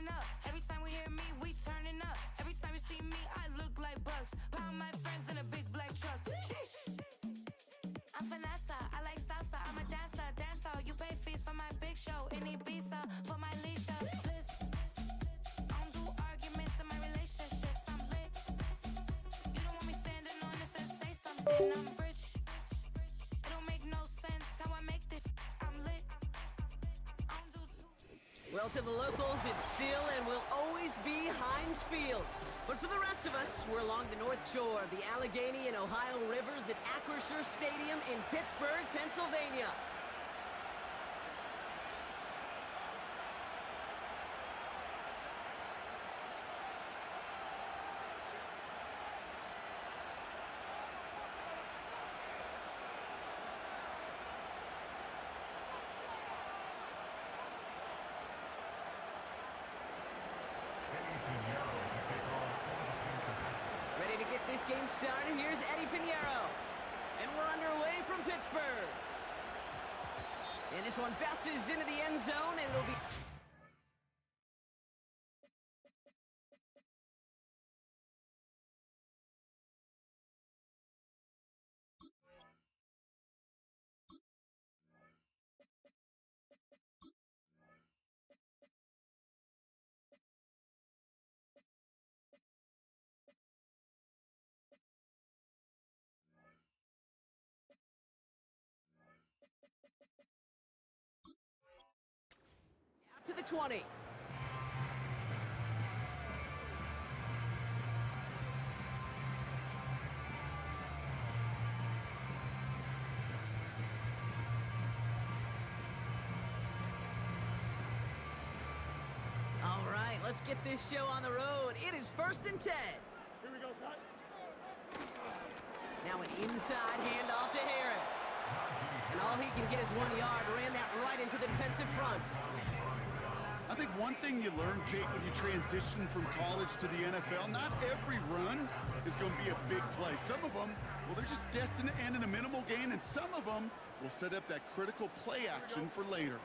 burning up. Every time we hear me, we turning up. Every time you see me, I look like bugs. Pound my friends in a big black truck. I'm Vanessa, I like salsa. I'm a dancer, dancer. You pay fees for my big show in Ibiza for my leisure. Listen, I don't do arguments in my relationships. I'm lit. You don't want me standing on this and say something. I'm rich. It don't make no sense how I make this. I'm lit. I don't do too. Well, to the locals, it's still and will always be Heinz Field. But for the rest of us, we're along the north shore of the Allegheny and Ohio rivers at Acrisure Stadium in Pittsburgh, Pennsylvania. Ready to get this game started, here's Eddie Pinheiro. And we're underway from Pittsburgh. And this one bounces into the end zone, and it'll be... out to the 20. All right, let's get this show on the road. It is 1st and 10. Here we go, son. Now an inside handoff to Harris. And all he can get is 1 yard. Ran that right into the defensive front. I think one thing you learn, Kate, when you transition from college to the NFL, not every run is going to be a big play. Some of them, well, they're just destined to end in a minimal gain, and some of them will set up that critical play action for later.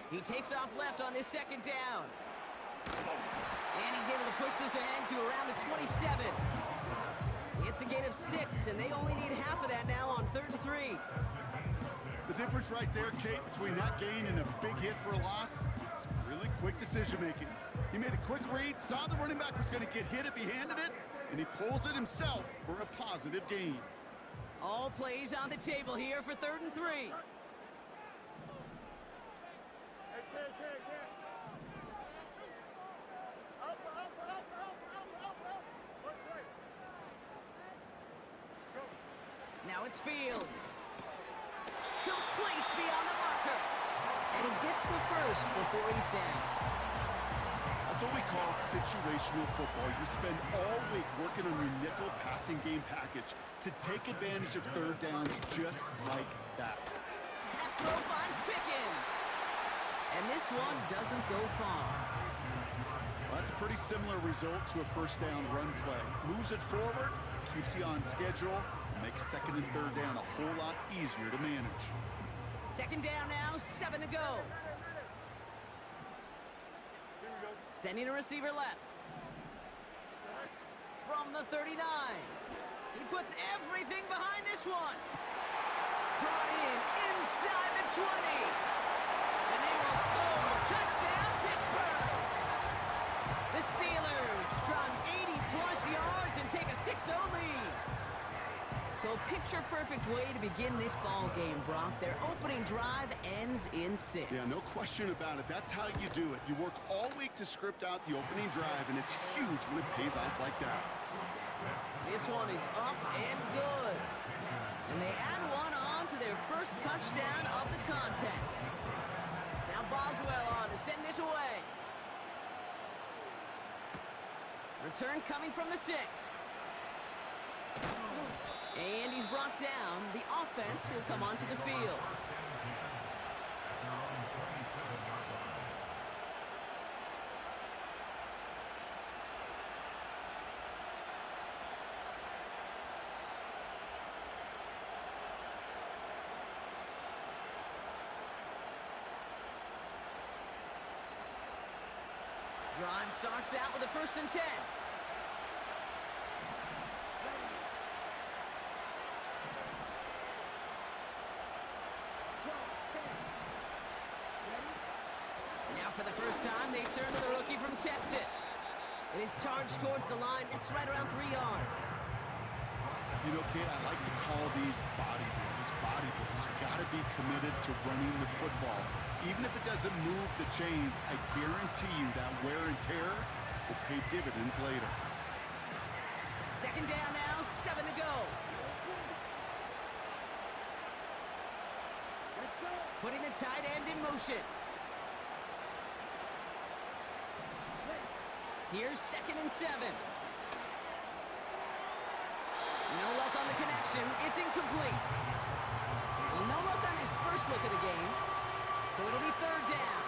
He takes off left on this 2nd down. And he's able to push this ahead to around the 27. It's a gain of 6, and they only need half of that now on 3rd and 3. The difference right there, Kate, between that gain and a big hit for a loss is really quick decision-making. He made a quick read, saw the running back was going to get hit if he handed it, and he pulls it himself for a positive gain. All plays on the table here for 3rd and 3. Hey, kid. Up. Left side. Go. Now it's Fields. Complete beyond the marker. And he gets the first before he's down. That's what we call situational football. You spend all week working on your nickel passing game package to take advantage of 3rd downs just like that. That throw finds Pickens. And this one doesn't go far. Well, that's a pretty similar result to a 1st down run play. Moves it forward, keeps you on schedule, makes 2nd and 3rd down a whole lot easier to manage. 2nd down now, 7 to go. Sending a receiver left. From the 39. He puts everything behind this one. Brought in inside the 20. And they will score. Touchdown, Pittsburgh. The Steelers drive 80-plus yards and take a 6-0 lead. So picture-perfect way to begin this ball game, Brock. Their opening drive ends in 6. Yeah, no question about it. That's how you do it. You work all week to script out the opening drive, and it's huge when it pays off like that. This one is up and good. And they add one on to their first touchdown of the contest. Now Boswell on to send this away. Return coming from the 6. And he's brought down. The offense will come onto the field. Drive starts out with a 1st and 10. Now for the first time, they turn to the rookie from Texas. It is charged towards the line. That's right around 3 yards. You know, Kate, I like to call these body blows. Body blows. You got to be committed to running the football. Even if it doesn't move the chains, I guarantee you that wear and tear will pay dividends later. 2nd down now, 7 to go. Putting the tight end in motion. Here's 2nd and 7. No luck on the connection. It's incomplete. Well, no luck on his first look of the game. So it'll be 3rd down.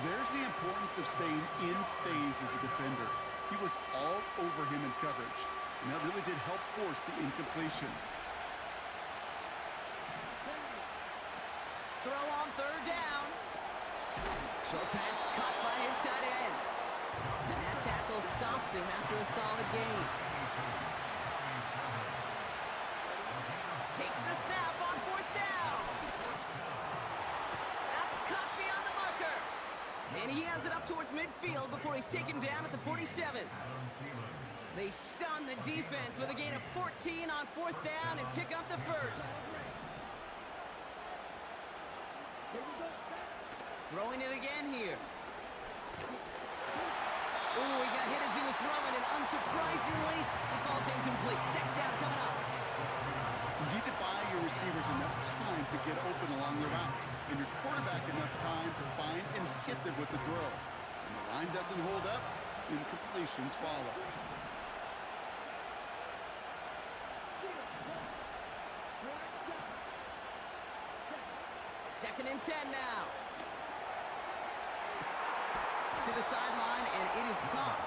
There's the importance of staying in phase as a defender. He was all over him in coverage, and that really did help force the incompletion. Throw on 3rd down. Short pass caught by his tight end. And that tackle stops him after a solid gain. Takes the snap on 4th down. That's caught beyond the marker. And he has it up towards midfield before he's taken down at the 47. They stun the defense with a gain of 14 on 4th down and pick up the 1st. Throwing it again here. Ooh, he got hit as he was throwing, and unsurprisingly, he falls incomplete. 2nd down coming up. You need to buy your receivers enough time to get open along the route, and your quarterback enough time to find and hit them with the throw. When the line doesn't hold up, incompletions follow. Second and 10 now. To the sideline, and it is caught.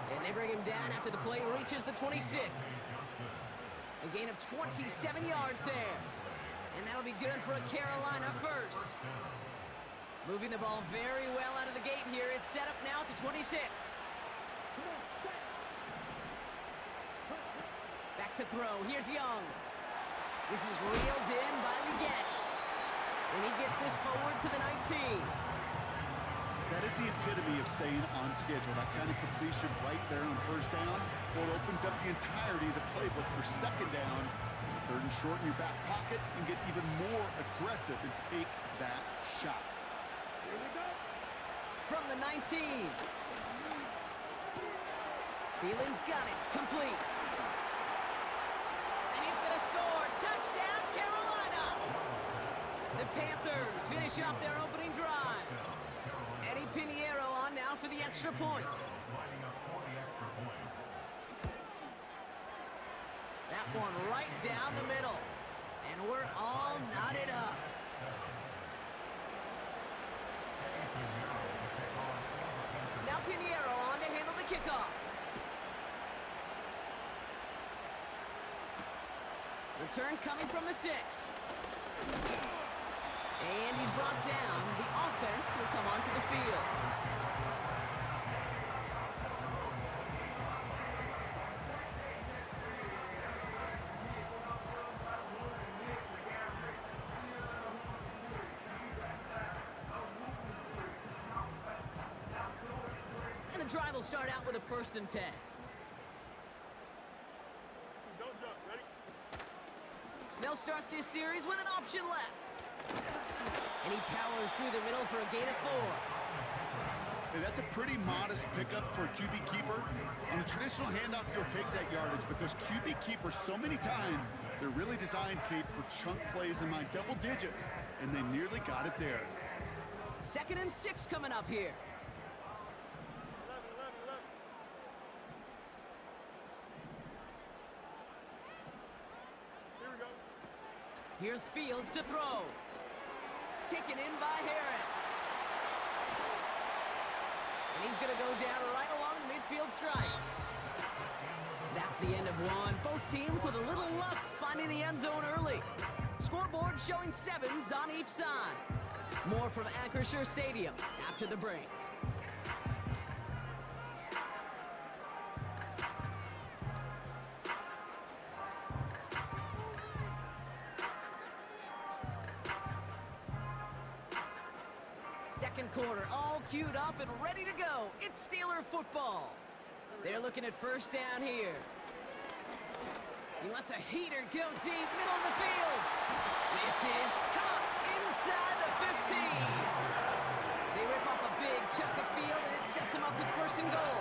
And they bring him down after the play reaches the 26. A gain of 27 yards there. And that'll be good for a Carolina 1st. Moving the ball very well out of the gate here. It's set up now at the 26. Back to throw. Here's Young. This is reeled in by Leggett. And he gets this forward to the 19. That is the epitome of staying on schedule. That kind of completion right there on 1st down. Well, it opens up the entirety of the playbook for 2nd down. 3rd and short in your back pocket and get even more aggressive and take that shot. Here we go. From the 19. Thielen's got it. It's complete. And he's going to score. Touchdown, Carolina! The Panthers finish off their opening drive. Eddie Pinheiro on now for the extra point. That one right down the middle. And we're all knotted up. Now Pinheiro on to handle the kickoff. Return coming from the 6. And he's brought down. The offense will come onto the field. And the drive will start out with a 1st and 10. Don't jump. Ready? They'll start this series with an option left. And he powers through the middle for a gain of 4. Hey, that's a pretty modest pickup for a QB keeper. On a traditional handoff, you'll take that yardage, but those QB keepers, so many times, they're really designed, Kate, for chunk plays in my double digits, and they nearly got it there. 2nd and 6 coming up here. 11, 11, 11. Here we go. Here's Fields to throw. Taken in by Harris. And he's going to go down right along the midfield stripe. That's the end of one. Both teams with a little luck finding the end zone early. Scoreboard showing 7s on each side. More from Acrisure Stadium after the break. second quarter, all queued up and ready to go. It's Steeler football. They're looking at first down here. He lets a heater go deep, middle of the field. This is caught inside the 15. They rip off a big chunk of field, and it sets them up with first and goal.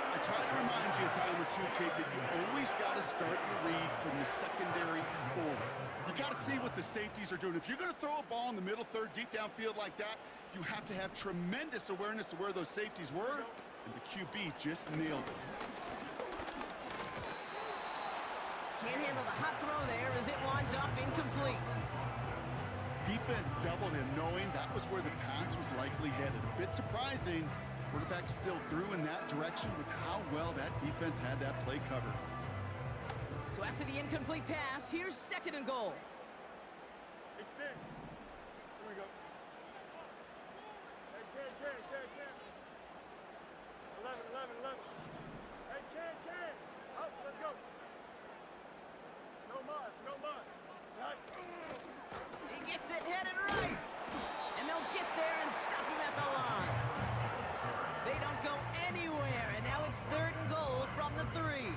I try to remind you a time or two, Kate, that you always got to start your read from the secondary forward. You got to see what the safeties are doing. If you're going to throw a ball in the middle third, deep downfield like that, you have to have tremendous awareness of where those safeties were, and the QB just nailed it. Can't handle the hot throw there as it winds up incomplete. Defense doubled him, knowing that was where the pass was likely headed. A bit surprising. Quarterback still threw in that direction with how well that defense had that play covered. So after the incomplete pass, here's second and goal. Extend. Here we go. Hey, Ken. 11. Hey, Ken. Up, let's go. No mud. Right. He gets it headed right. And they'll get there and stop him at the line. They don't go anywhere, and now it's third and goal from the 3.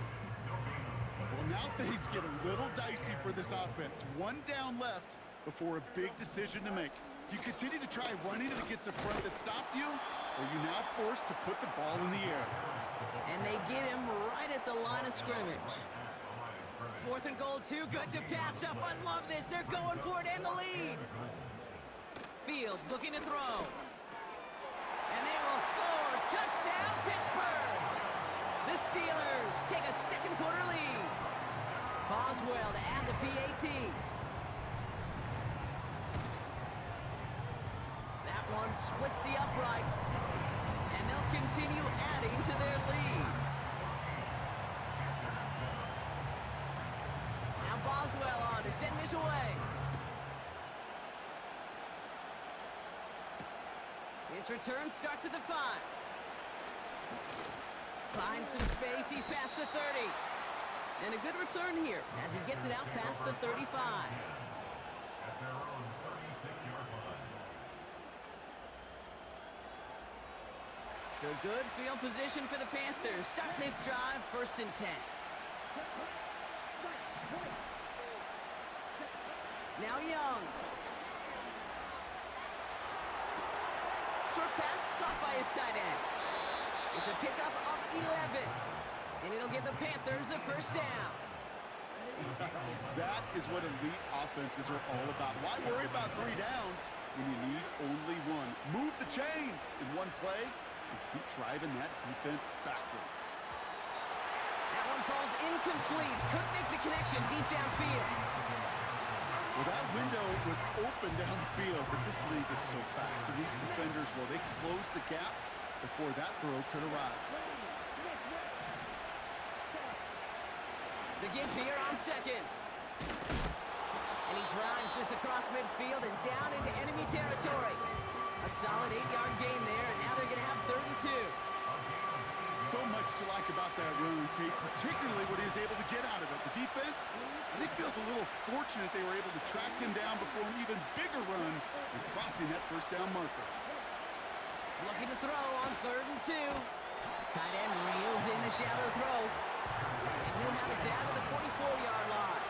Well, now things get a little dicey for this offense. One down left before a big decision to make. You continue to try running it against a front that stopped you, or you're now forced to put the ball in the air. And they get him right at the line of scrimmage. Fourth and goal, too good to pass up. I love this. They're going for it and the lead. Fields looking to throw. And they will score. Touchdown, Pittsburgh. The Steelers take a second quarter lead. Boswell to add the PAT. That one splits the uprights. And they'll continue adding to their lead. Now Boswell on to send this away. His return starts at the 5. Finds some space, he's past the 30. And a good return here as he gets it out past the 35. So good field position for the Panthers. Starting this drive, first and 10. Now Young. Short pass caught by his tight end. It's a pickup of 11. And it'll give the Panthers a first down. That is what elite offenses are all about. Why worry about 3 downs when you need only 1? Move the chains in one play and keep driving that defense backwards. That one falls incomplete. Couldn't make the connection deep downfield. Well, that window was open down the field, but this league is so fast. And these defenders, well, they closed the gap before that throw could arrive. The give here on second. And he drives this across midfield and down into enemy territory. A solid 8-yard gain there, and now they're going to have 32. So much to like about that run, Kate, particularly what he was able to get out of it. The defense, I think, feels a little fortunate they were able to track him down before an even bigger run and crossing that first down marker. Looking to throw on third and 2. Tight end reels in the shallow throw. And he'll have it down to the 44-yard line.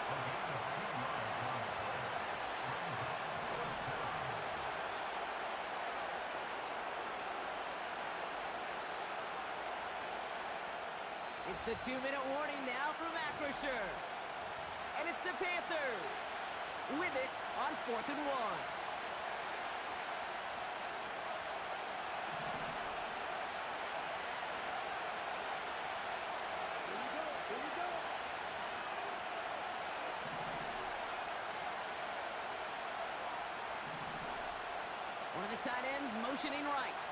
It's the 2-minute warning now from Acrisure. And it's the Panthers with it on 4th and 1. Here we go. One of the tight ends motioning right.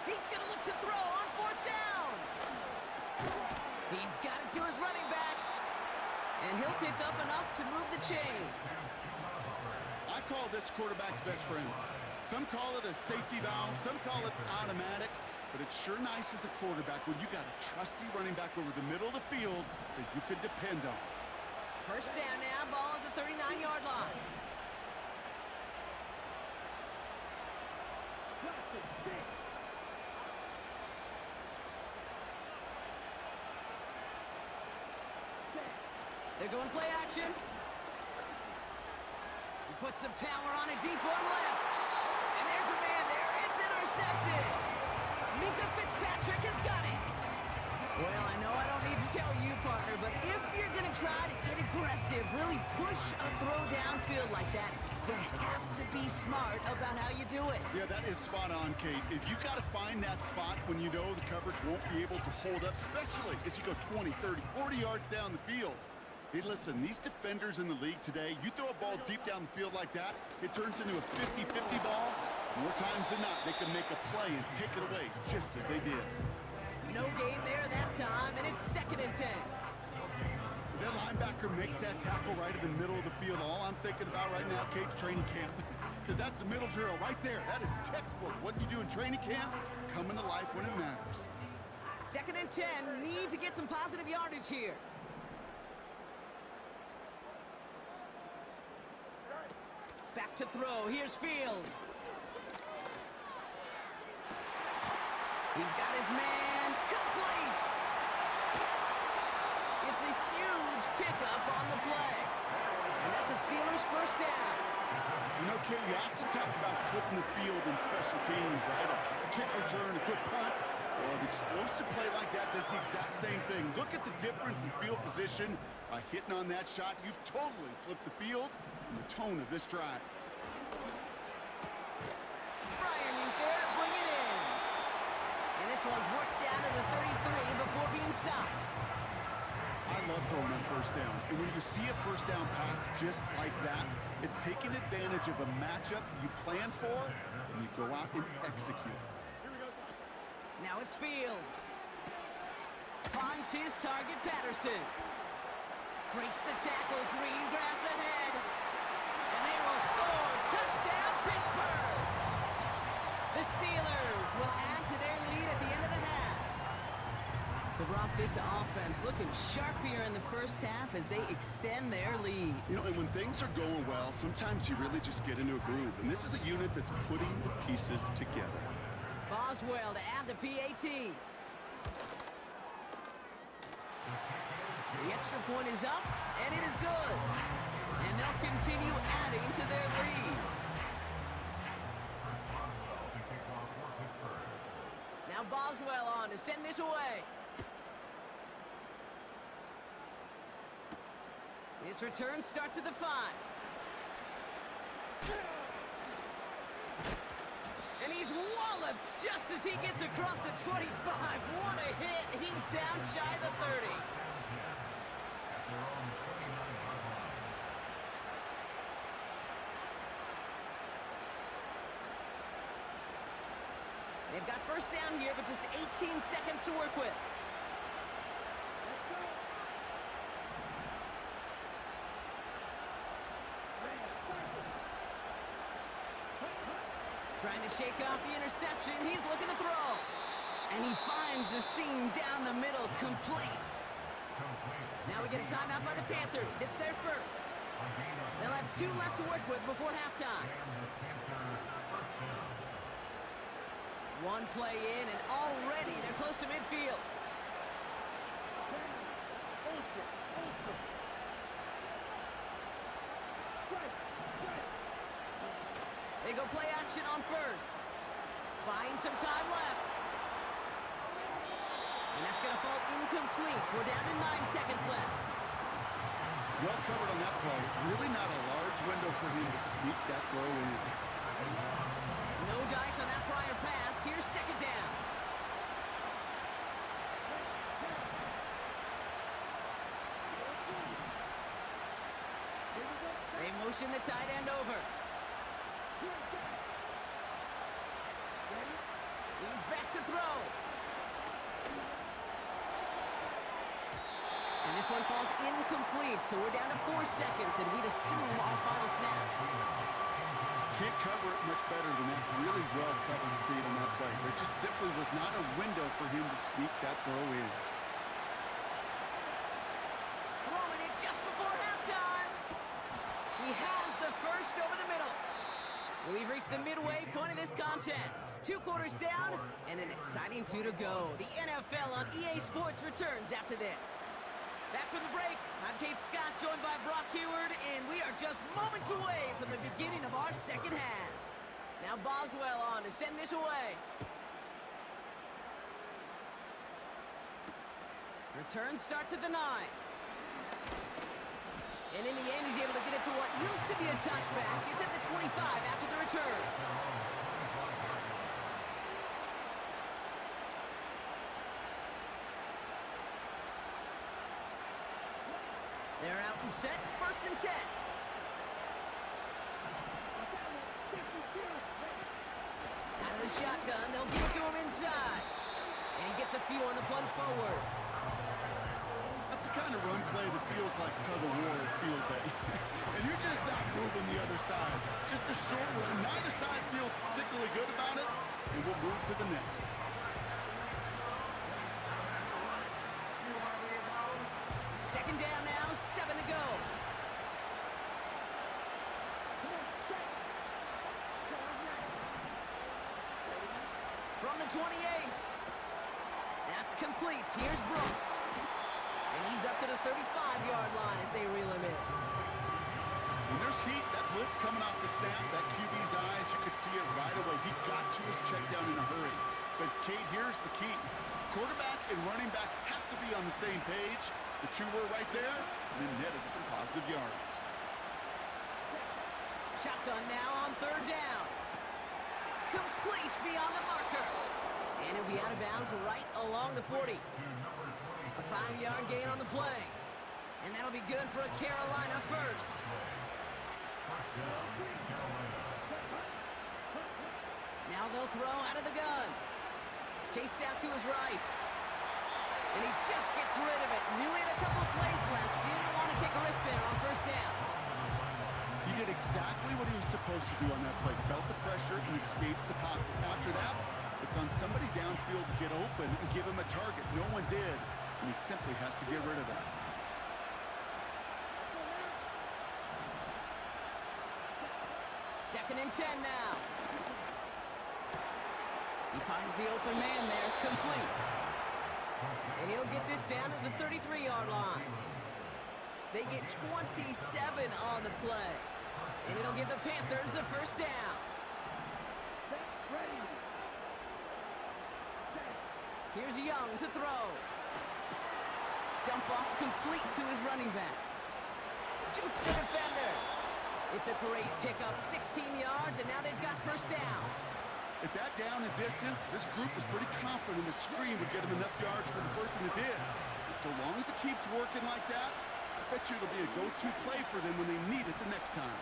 He's going to look to throw on 4th down. He's got it to his running back. And he'll pick up enough to move the chains. I call this quarterback's best friend. Some call it a safety valve, some call it automatic, but it's sure nice as a quarterback when you got a trusty running back over the middle of the field that you can depend on. First down now, ball at the 39-yard line. They're going play action. He puts some power on a deep one left. And there's a man there. It's intercepted. Minka Fitzpatrick has got it. Well, I know I don't need to tell you, partner, but if you're going to try to get aggressive, really push a throw downfield like that, you have to be smart about how you do it. Yeah, that is spot on, Kate. If you got to find that spot when you know the coverage won't be able to hold up, especially as you go 20, 30, 40 yards down the field. Hey, listen, these defenders in the league today, you throw a ball deep down the field like that, it turns into a 50-50 ball. More times than not, they can make a play and take it away just as they did. No gain there that time, and it's 2nd and 10. As that linebacker makes that tackle right in the middle of the field, all I'm thinking about right now, Kate's training camp. Because that's the middle drill right there. That is textbook. What you do in training camp, coming to life when it matters. 2nd and 10, need to get some positive yardage here. Back to throw, here's Fields. He's got his man, complete! It's a huge pickup on the play. And that's a Steelers first down. You know, Kate, you have to talk about flipping the field in special teams, right? A kick return, a good punt. Well, an explosive play like that does the exact same thing. Look at the difference in field position. By hitting on that shot, you've totally flipped the field and the tone of this drive. Fryermuth there, bring it in. And this one's worked down to the 33 before being stopped. I love throwing on first down. And when you see a first down pass just like that, it's taking advantage of a matchup you plan for, and you go out and execute. Now it's Fields. Finds his target, Patterson. Breaks the tackle, green grass ahead. And they will score. Touchdown, Pittsburgh! The Steelers will add to their lead at the end of the half. So, Brock, this offense looking sharp here in the first half as they extend their lead. You know, and when things are going well, sometimes you really just get into a groove. And this is a unit that's putting the pieces together. Boswell to add the PAT. The extra point is up, and it is good. And they'll continue adding to their lead. Now Boswell on to send this away. This return starts at the 5. And he's walloped just as he gets across the 25. What a hit. He's down shy of the 30. They've got first down here, but just 18 seconds to work with. Trying to shake off the interception. He's looking to throw. And he finds the seam down the middle, complete. Now we get a timeout by the Panthers. It's their first. They'll have 2 left to work with before halftime. 1 play in, and already they're close to midfield. They go play action on first. Buying some time left. And that's going to fall incomplete. We're down to 9 seconds left. Well covered on that play. Really not a large window for him to sneak that throw in. No dice on that prior pass. Here's 2nd down. They motion the tight end over. He's back to throw. And this one falls incomplete, so we're down to 4 seconds, and we'd assume our final snap. Can't cover it much better than that. Really well covered Kate on that play. There just simply was not a window for him to sneak that throw in. Throwing it just before halftime. He has the first over the middle. We've reached reached the midway point of this contest. 2 quarters down and an exciting 2 to go. The NFL on EA Sports returns after this. Back from the break, I'm Kate Scott, joined by Brock Heward, and we are just moments away from the beginning of our second half. Now Boswell on to send this away. Return starts at the 9. And in the end, he's able to get it to what used to be a touchback. It's at the 25 after the return. They're out and set, 1st and 10. Out of the shotgun, they'll give it to him inside. And he gets a few on the plunge forward. That's the kind of run play that feels like tug-of-war at field day. And you're just not moving the other side. Just a short run. Neither side feels particularly good about it, and we'll move to the next. Second down now, 7 to go. From the 28. That's complete. Here's Brooks. And he's up to the 35-yard line as they reel him in. When there's heat, that blitz coming off the snap, that QB's eyes, you could see it right away. He got to his check down in a hurry. But, Kate, here's the key. Quarterback and running back have to be on the same page. The 2 were right there, and then netted some positive yards. Shotgun now on 3rd down. Complete beyond the marker. And he'll be out of bounds right along the 40. A 5-yard gain on the play. And that'll be good for a Carolina first. Now they'll throw out of the gun. Chased out to his right. And he just gets rid of it. Knew he had a couple of plays left. Didn't want to take a risk there on 1st down. He did exactly what he was supposed to do on that play. Felt the pressure and escapes the pocket. After that, it's on somebody downfield to get open and give him a target. No one did, and he simply has to get rid of that. Second and 10 now. He finds the open man there, complete. And he'll get this down to the 33-yard line. They get 27 on the play. And it'll give the Panthers a 1st down. Here's Young to throw. Dump off complete to his running back. Juke the defender. It's a great pickup, 16 yards, and now they've got 1st down. At that down and distance, this group was pretty confident the screen would get them enough yards for the first one it did. And so long as it keeps working like that, I bet you it'll be a go-to play for them when they need it the next time.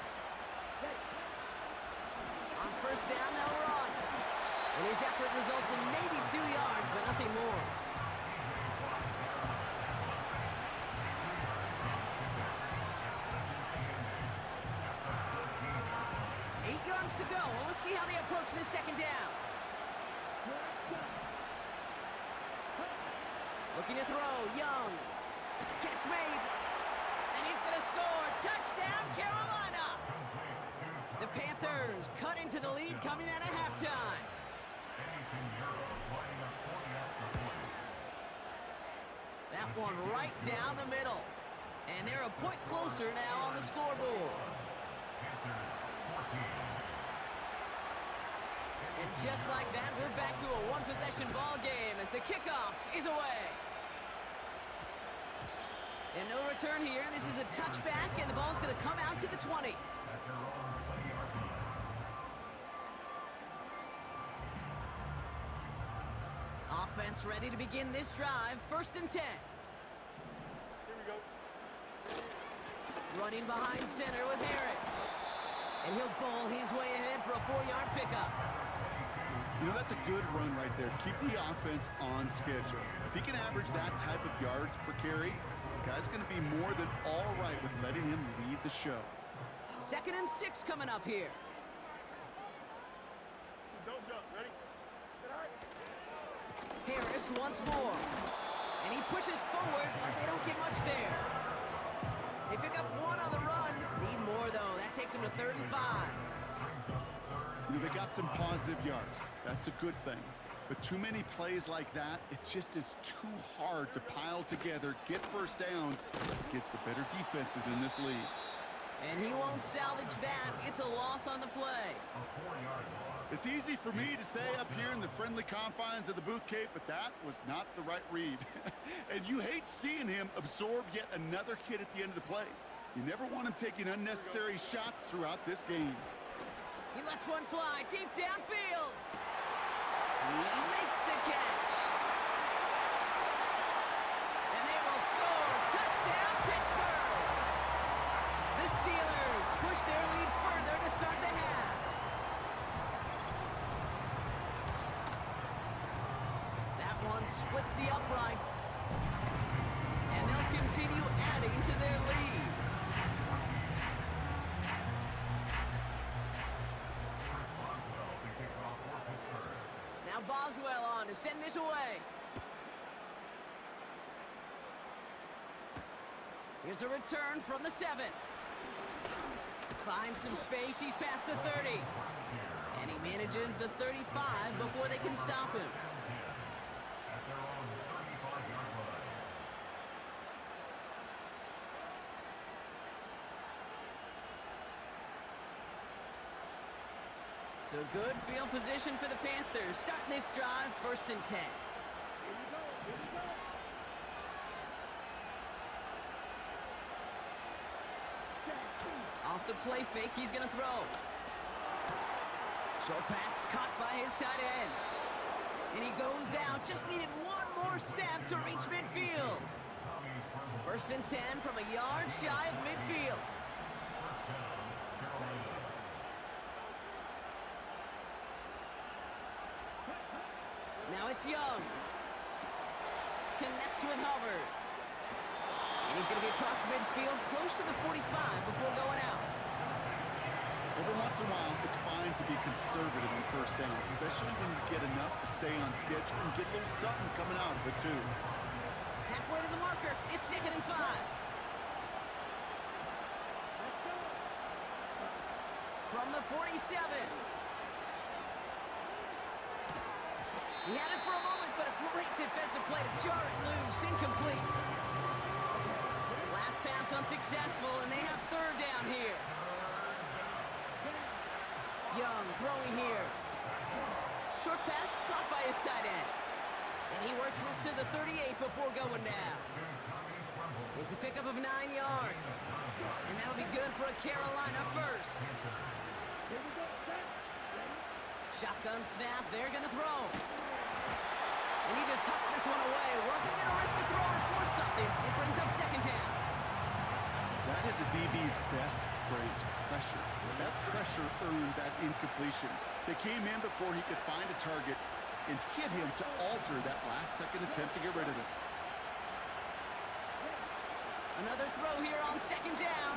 On 1st down, they'll run. And his effort results in maybe 2 yards, but nothing more. To go. Well, let's see how they approach this 2nd down. Looking to throw. Young. Catch made. And he's going to score. Touchdown, Carolina. The Panthers cut into the lead coming out of halftime. That one right down the middle. And they're a point closer now on the scoreboard. And just like that, we're back to a 1-possession ball game as the kickoff is away. And no return here. This is a touchback, and the ball's going to come out to the 20. Offense ready to begin this drive. 1st and 10. Here we go. Running behind center with Harris. And he'll bowl his way ahead for a 4-yard pickup. You know, that's a good run right there. Keep the offense on schedule. If he can average that type of yards per carry, this guy's going to be more than all right with letting him lead the show. 2nd and 6 coming up here. Don't jump. Ready? Sit high. Harris once more. And he pushes forward, but they don't get much there. They pick up 1 on the run. Need more, though. That takes him to 3rd and 5. They got some positive yards. That's a good thing. But too many plays like that, it just is too hard to pile together, get first downs against the better defenses in this league. And he won't salvage that. It's a loss on the play. It's easy for me to say up here in the friendly confines of the booth, Kate, but that was not the right read. And you hate seeing him absorb yet another hit at the end of the play. You never want him taking unnecessary shots throughout this game. He lets one fly deep downfield. He makes the catch. And they will score. Touchdown, Pittsburgh. The Steelers push their lead further to start the half. That one splits the uprights. And they'll continue adding to their lead. Now Boswell on to send this away. Here's a return from the 7. Finds some space, he's past the 30. And he manages the 35 before they can stop him. So good field position for the Panthers. Starting this drive, 1st and 10. Off the play fake, he's going to throw. Short pass caught by his tight end. And he goes out, just needed one more step to reach midfield. 1st and 10 from a yard shy of midfield. Now it's Young. Connects with Hubbard. And he's going to be across midfield, close to the 45 before going out. Every once in a while, it's fine to be conservative on 1st down, especially when you get enough to stay on schedule and get a little something coming out of it, too. Halfway to the marker, it's 2nd and 5. From the 47. He had it for a moment, but a great defensive play to jar it loose. Incomplete. Last pass unsuccessful, and they have 3rd down here. Young throwing here. Short pass caught by his tight end. And he works this to the 38 before going down. It's a pickup of 9 yards. And that'll be good for a Carolina 1st. Shotgun snap, they're going to throw. And he just hucks this one away. Wasn't going to risk a throw or force something. It brings up 2nd down. That is a DB's best friend, pressure. That pressure earned that incompletion. They came in before he could find a target and hit him to alter that last-second attempt to get rid of it. Another throw here on 2nd down.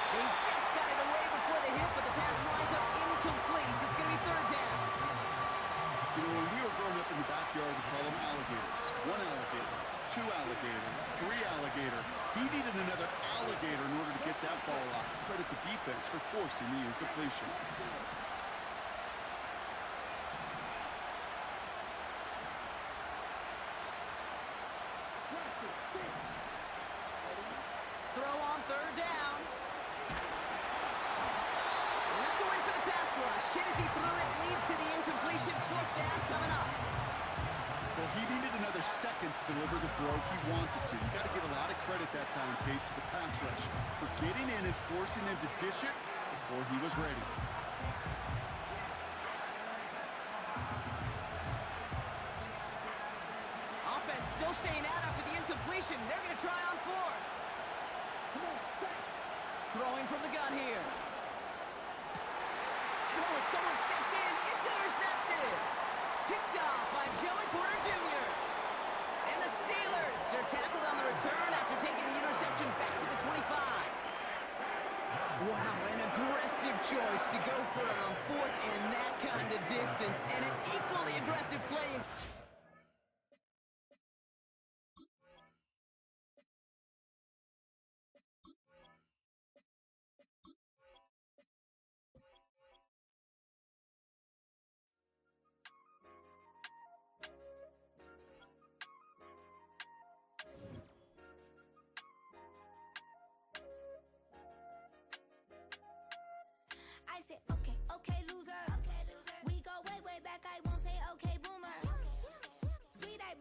They just got it away before the hit, but the pass winds up incomplete. It's going to be 3rd down. You know, when we were growing up in the backyard, we call them alligators. 1 alligator, 2 alligator, 3 alligator. He needed another alligator in order to get that ball off. Credit the defense for forcing the incompletion. Throw on 3rd down. And that's a win for the pass rush. Hit as he threw it, leads to the incompletion. 4th down coming up. Well, he needed another second to deliver the throw he wanted to. You got to give a lot of credit that time, Kate, to the pass rush for getting in and forcing him to dish it before he was ready. Offense still staying out after the incompletion. They're going to try on 4th. Throwing from the gun here. And oh, someone stepped in. It's intercepted. Picked off by Joey Porter Jr. And the Steelers are tackled on the return after taking the interception back to the 25. Wow, an aggressive choice to go for it on 4th and that kind of distance. And an equally aggressive play.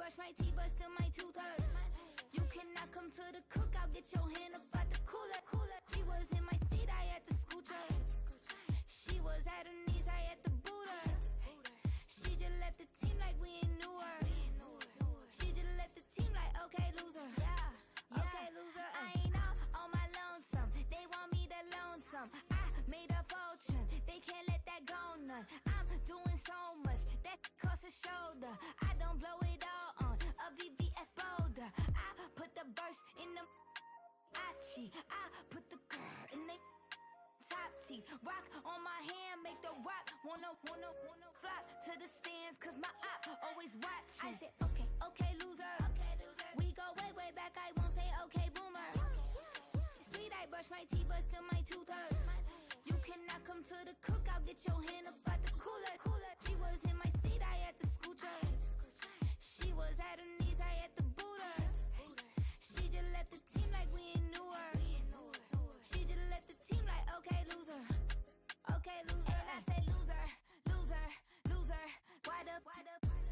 brush my teeth, but still my tooth hurt. You cannot come to the cookout, get your hand up out the cooler. She was in my seat, I had to scoot her. She was at her knees, I had to boot her. She just left the team like we ain't knew her. She just left the team like, okay, loser. Yeah, okay, loser. I ain't out on my lonesome. They want me to loan some. I made a fortune. They can't let that go none. I'm doing so much that costs a shoulder. I don't blow it all on a VVS boulder. I put the verse in the Achi. I put the girl in the top teeth. Rock on my hand, make the rock wanna flock to the stands, cause my op always watching. I said, okay, loser. We go way back, I won't say okay, boomer. Sweet, I brush my teeth, but still my tooth hurt. You cannot come to the cookout, get your hand up out the cooler. She was in my seat, I had to scoot her. She was at her knees, I had to boot her. She just left the team like we ain't knew her. She just left the team like, okay, loser. Okay, loser. And I said loser. Why the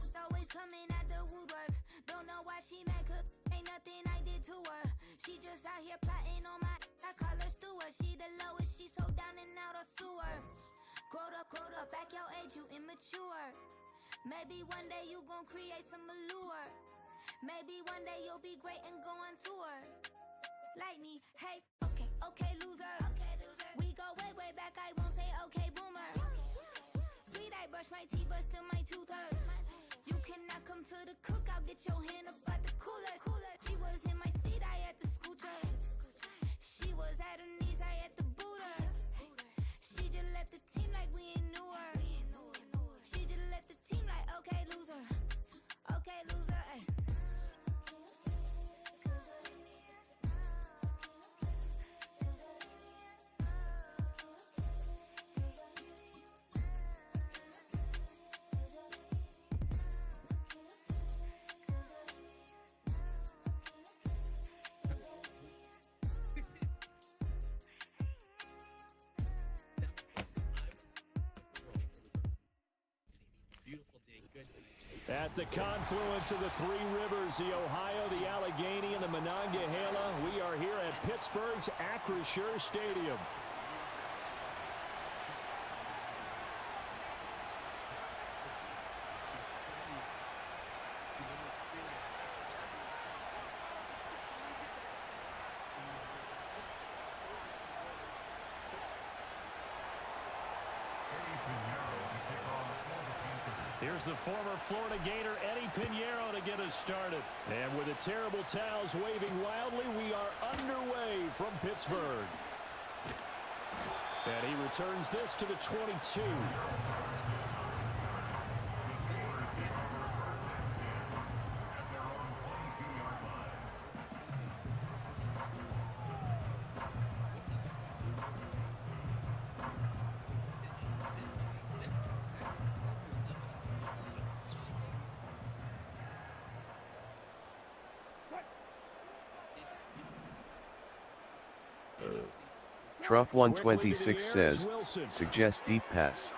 it's always coming out the woodwork. Don't know why she mad, cause ain't nothing I did to her. She just out here plotting on my, I call her Stewart. She the lowest, she so down and out of sewer. Growed up, back your age, you immature. Maybe one day you gon' create some allure. Maybe one day you'll be great and go on tour. Like me, hey, okay, loser. We go way back, I won't say okay, boomer. Sweet, I brush my teeth, but still my tooth hurt. You cannot come to the cookout, get your hand up out the cooler. She was in my seat, I had to scoot her. She was at her knees, I had to boot her. She just left the team like we ain't knew her. She just left the team like, okay, loser. Okay, loser, ay. At the confluence of the three rivers, the Ohio, the Allegheny, and the Monongahela, we are here at Pittsburgh's Acrisure Stadium. Here's the former Florida Gator, Eddie Pinheiro, to get us started. And with the terrible towels waving wildly, we are underway from Pittsburgh. And he returns this to the 22. Truff 126 says, suggest deep pass.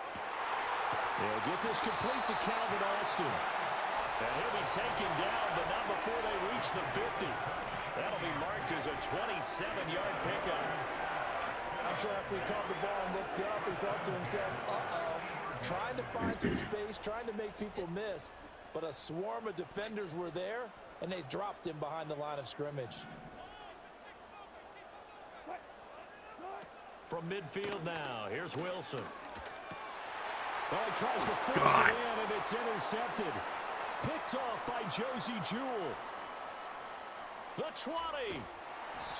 They'll get this complete to Calvin Austin. And he'll be taken down, but not before they reach the 50. That'll be marked as a 27-yard pickup. I'm sure after he caught the ball and looked up, he thought to himself, trying to find some space, trying to make people miss. But a swarm of defenders were there, and they dropped him behind the line of scrimmage. From midfield now, here's Wilson. Well, he tries to force it in, and it's intercepted. Picked off by Josie Jewell. The 20.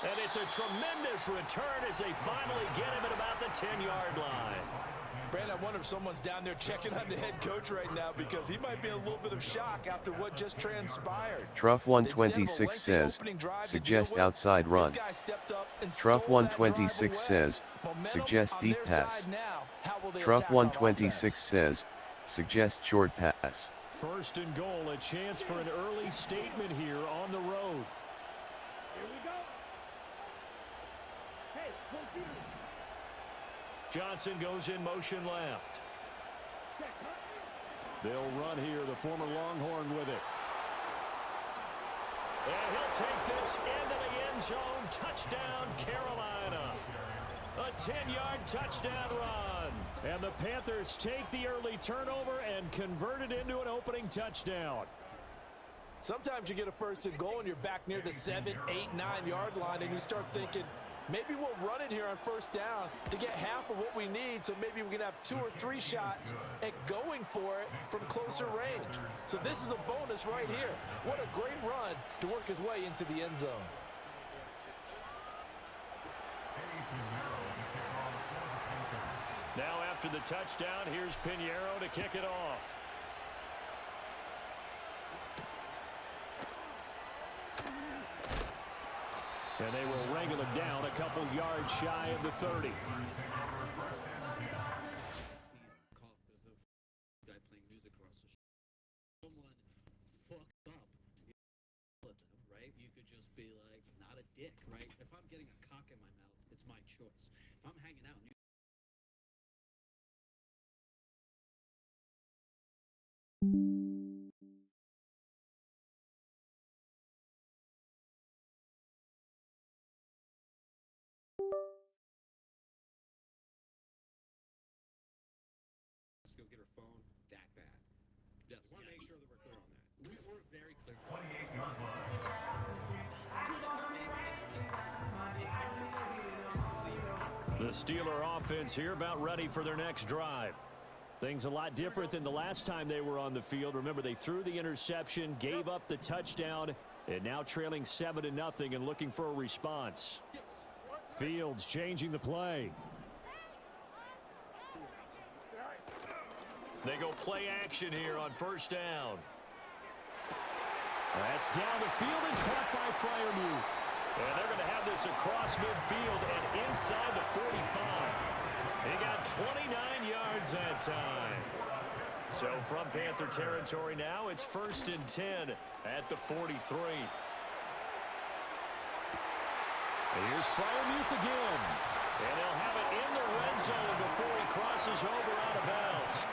And it's a tremendous return as they finally get him at about the 10-yard line. Brandon, I wonder if someone's down there checking on the head coach right now, because he might be in a little bit of shock after what just transpired. Truff 126 says, suggest outside run. Truff 126 says, suggest deep pass. Truff 126 says, suggest short pass. First and goal, a chance for an early statement here on the road. Johnson goes in motion left. They'll run here, the former Longhorn with it. And he'll take this into the end zone. Touchdown, Carolina. A 10-yard touchdown run. And the Panthers take the early turnover and convert it into an opening touchdown. Sometimes you get a first and goal and you're back near the 7, 8, 9-yard line, and you start thinking, maybe we'll run it here on first down to get half of what we need, so maybe we can have 2 or 3 shots at going for it from closer range. So this is a bonus right here. What a great run to work his way into the end zone. Now after the touchdown, here's Pinheiro to kick it off. And they will wrangle it down a couple yards shy of the 30. Right? You could just be like, not a dick, right? If I'm getting a cock in my mouth, it's my choice. If I'm hanging out and let's go get her phone, that bad. Yes, I want to make sure that we're clear on that. We're very clear. 28-yard line. The Steeler offense here about ready for their next drive. Things a lot different than the last time they were on the field. Remember, they threw the interception, gave up the touchdown, and now trailing 7-0 and looking for a response. Fields changing the play. They go play action here on first down. That's down the field and caught by Freiermuth. And they're going to have this across midfield and inside the 45. He got 29 yards that time. So from Panther territory now, it's 1st and 10 at the 43. And here's Freiermuth again. And they'll have it in the red zone before he crosses over out of bounds.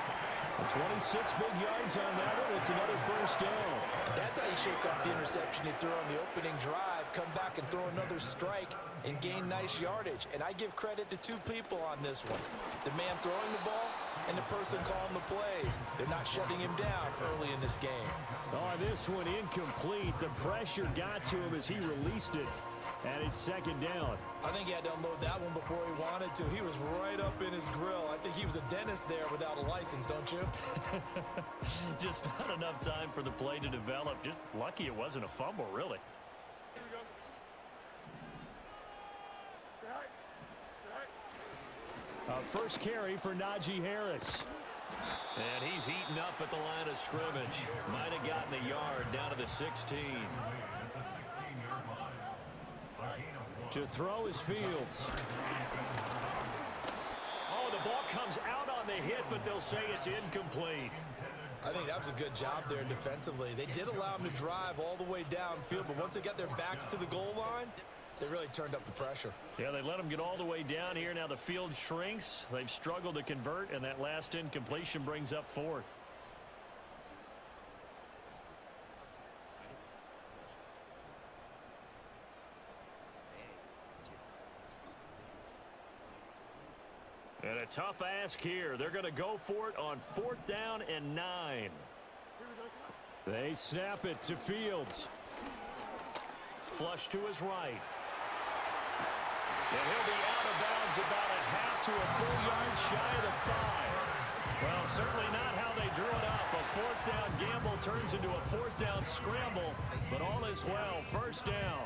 26 big yards on that one. It's another first down. That's how you shake off the interception you threw on the opening drive. Come back and throw another strike and gain nice yardage. And I give credit to 2 people on this one. The man throwing the ball and the person calling the plays. They're not shutting him down early in this game. On this one, incomplete. The pressure got to him as he released it. And it's 2nd down. I think he had to unload that one before he wanted to. He was right up in his grill. I think he was a dentist there without a license, don't you? Just not enough time for the play to develop. Just lucky it wasn't a fumble, really. First carry for Najee Harris. And he's heating up at the line of scrimmage. Might have gotten a yard down to the 16. To throw is Fields. Oh, the ball comes out on the hit, but they'll say it's incomplete. I think that was a good job there defensively. They did allow him to drive all the way downfield, but once they got their backs to the goal line, they really turned up the pressure. Yeah, they let them get all the way down here. Now the field shrinks. They've struggled to convert, and that last incompletion brings up 4th. And a tough ask here. They're going to go for it on 4th down and 9. They snap it to Fields. Flush to his right. And he'll be out of bounds about a half to a full yard shy of the 5. Well, certainly not how they drew it up. A 4th down gamble turns into a 4th down scramble, but all is well. First down.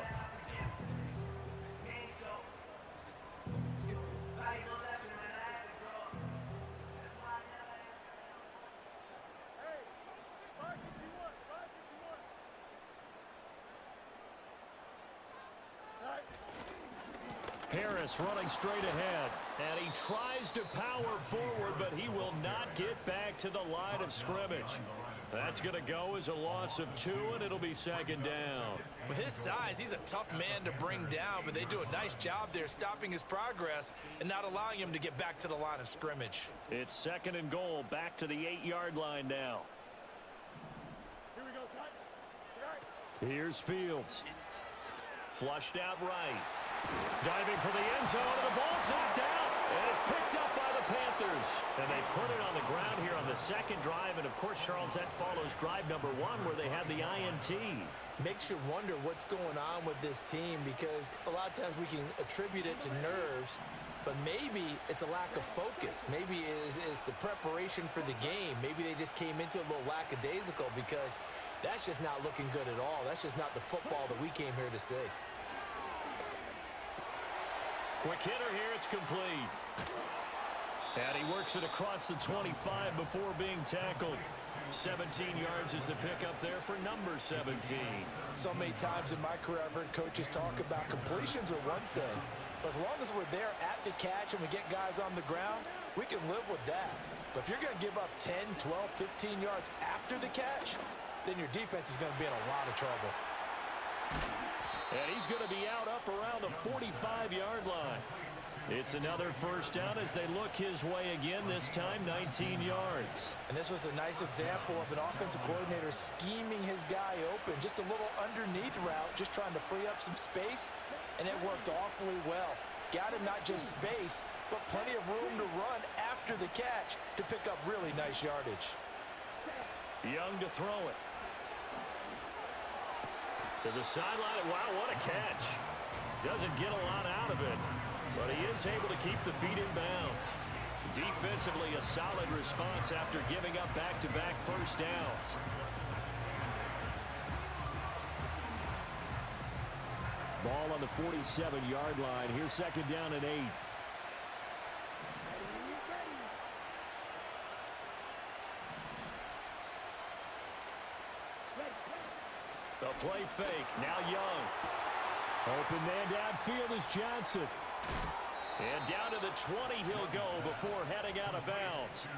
Harris running straight ahead, and he tries to power forward, but he will not get back to the line of scrimmage. That's going to go as a loss of 2, and it'll be 2nd down. With his size, he's a tough man to bring down, but they do a nice job there stopping his progress and not allowing him to get back to the line of scrimmage. It's 2nd and goal, back to the 8-yard line now. Here we go, son. Right. Here's Fields. Flushed out right. Diving for the end zone, and the ball's knocked out. And it's picked up by the Panthers. And they put it on the ground here on the second drive. And, of course, Charles, that follows drive number 1 where they had the INT. Makes you wonder what's going on with this team, because a lot of times we can attribute it to nerves, but maybe it's a lack of focus. Maybe it's the preparation for the game. Maybe they just came into a little lackadaisical, because that's just not looking good at all. That's just not the football that we came here to see. Quick hitter here, it's complete. And he works it across the 25 before being tackled. 17 yards is the pickup there for number 17. So many times in my career I've heard coaches talk about completions are one thing, but as long as we're there at the catch and we get guys on the ground, we can live with that. But if you're going to give up 10, 12, 15 yards after the catch, then your defense is going to be in a lot of trouble. And he's going to be out up around the 45-yard line. It's another first down as they look his way again, this time 19 yards. And this was a nice example of an offensive coordinator scheming his guy open. Just a little underneath route, just trying to free up some space, and it worked awfully well. Got him not just space, but plenty of room to run after the catch to pick up really nice yardage. Young to throw it. To the sideline. Wow, what a catch. Doesn't get a lot out of it, but he is able to keep the feet in bounds. Defensively, a solid response after giving up back-to-back first downs. Ball on the 47-yard line. Here's second down and 8. The play fake. Now Young. Open man downfield is Johnson. And down to the 20 he'll go before heading out of bounds.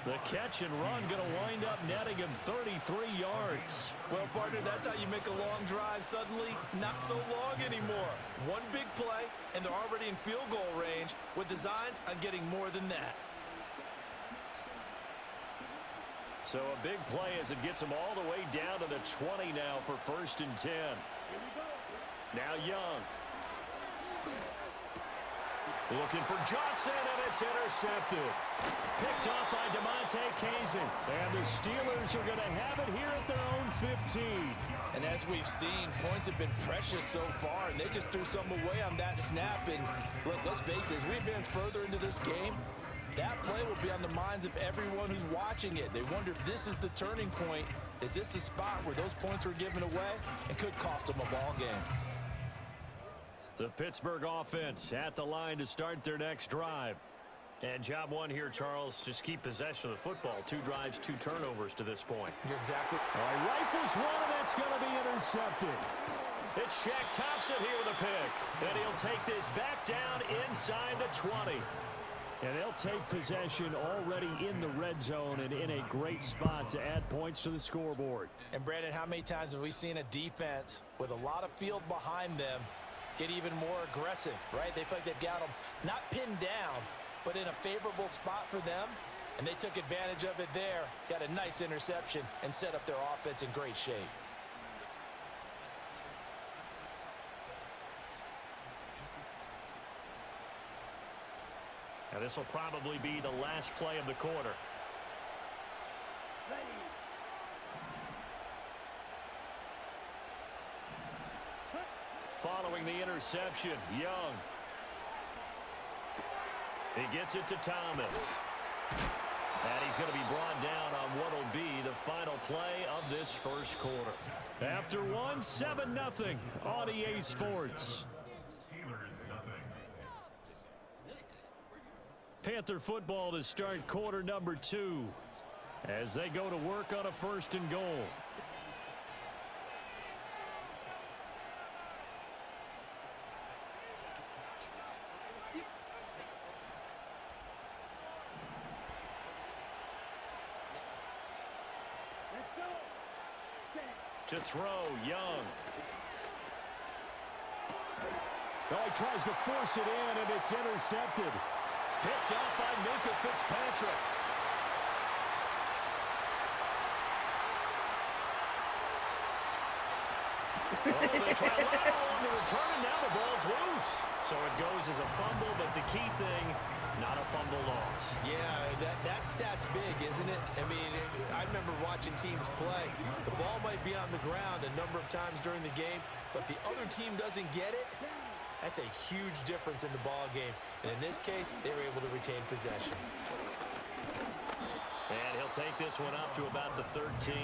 The catch and run going to wind up netting him 33 yards. Well, partner, that's how you make a long drive suddenly not so long anymore. One big play, and they're already in field goal range with designs on getting more than that. So a big play as it gets him all the way down to the 20 now for 1st and 10. Now Young. Looking for Johnson, and it's intercepted. Picked off by DeMonte Kazin. And the Steelers are going to have it here at their own 15. And as we've seen, points have been precious so far, and they just threw some away on that snap. And look, let's face it, as we advance further into this game, that play will be on the minds of everyone who's watching it. They wonder if this is the turning point. Is this the spot where those points were given away and could cost them a ball game? The Pittsburgh offense at the line to start their next drive. And job one here, Charles, just keep possession of the football. 2 drives, 2 turnovers to this point. You're exactly All right, rifles one, and it's going to be intercepted. It's Shaq Thompson here with a pick. And he'll take this back down inside the 20. And they'll take possession already in the red zone and in a great spot to add points to the scoreboard. And, Brandon, how many times have we seen a defense with a lot of field behind them get even more aggressive, right? They feel like they've got them not pinned down, but in a favorable spot for them, and they took advantage of it there, got a nice interception, and set up their offense in great shape. Now this will probably be the last play of the quarter. Following the interception, Young. He gets it to Thomas. And he's going to be brought down on what will be the final play of this first quarter. After one, 7-0 on EA Sports. Panther football to start quarter number 2 as they go to work on a 1st and goal. To throw, Young. Oh, he tries to force it in, and it's intercepted. Picked up by Minkah Fitzpatrick. Oh, they try lateral on the return, and now the ball's loose. So it goes as a fumble, but the key thing, not a fumble loss. Yeah, that stat's big, isn't it? I mean, I remember watching teams play. The ball might be on the ground a number of times during the game, but if the other team doesn't get it, that's a huge difference in the ball game. And in this case, they were able to retain possession. And he'll take this one up to about the 13.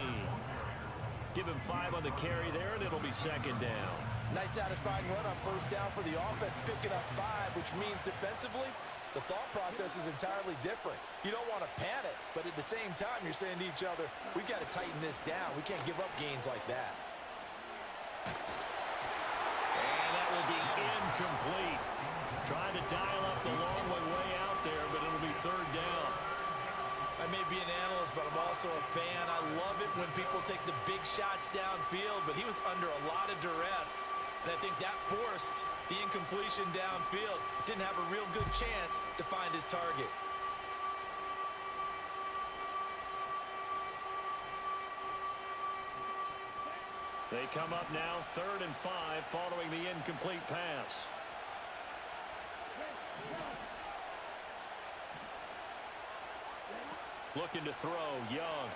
Give him 5 on the carry there, and it'll be second down. Nice satisfying run on first down for the offense, picking up 5, which means defensively, the thought process is entirely different. You don't want to panic, but at the same time, you're saying to each other, we've got to tighten this down. We can't give up gains like that. And that will be incomplete. Trying to dial up the long way out there, but it'll be third down. I may be an analyst, but I'm also a fan. I love it when people take the big shots downfield, but he was under a lot of duress. And I think that forced the incompletion downfield. Didn't have a real good chance to find his target. They come up now 3rd and 5 following the incomplete pass. Looking to throw, Young.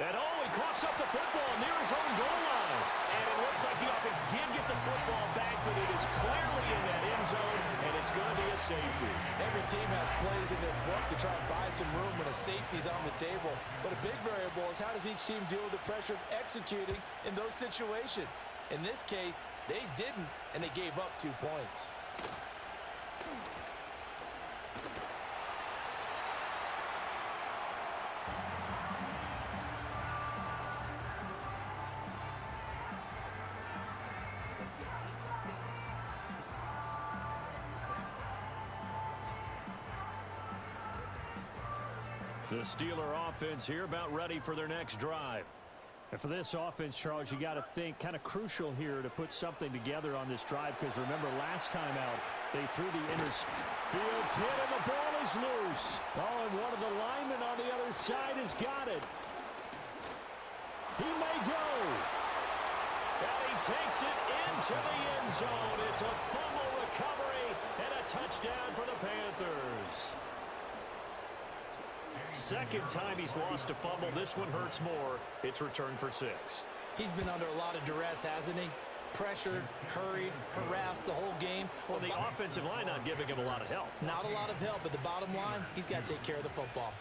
And he coughs up the football near his own goal line. And it looks like the offense did get the football back, but it is clearly in that end zone, and it's going to be a safety. Every team has plays in their book to try and buy some room when a safety's on the table. But a big variable is how does each team deal with the pressure of executing in those situations. In this case, they didn't, and they gave up 2 points. The Steeler offense here about ready for their next drive. And for this offense, Charles, you got to think kind of crucial here to put something together on this drive, because remember last time out they threw the Fields hit and the ball is loose. Oh, and one of the linemen on the other side has got it. He may go. And he takes it into the end zone. It's a fumble recovery and a touchdown for the Panthers. Second time he's lost a fumble. This one hurts more. It's returned for 6. He's been under a lot of duress, hasn't he? Pressured, hurried, harassed the whole game. Well, the offensive line not giving him a lot of help. Not a lot of help, but the bottom line, he's got to take care of the football.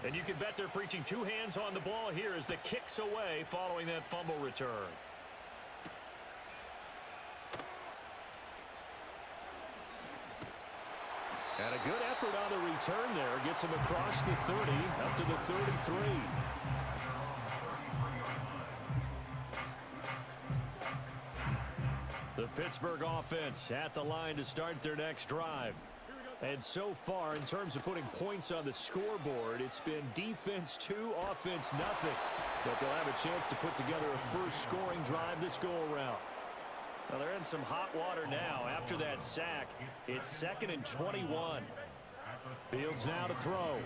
And you can bet they're preaching 2 hands on the ball here as the kick's away following that fumble return. And a good effort on the return there. Gets him across the 30, up to the 33. The Pittsburgh offense at the line to start their next drive. And so far, in terms of putting points on the scoreboard, it's been defense 2, offense nothing. But they'll have a chance to put together a first scoring drive this go-around. Well, they're in some hot water now. After that sack, it's 2nd and 21. Fields now to throw.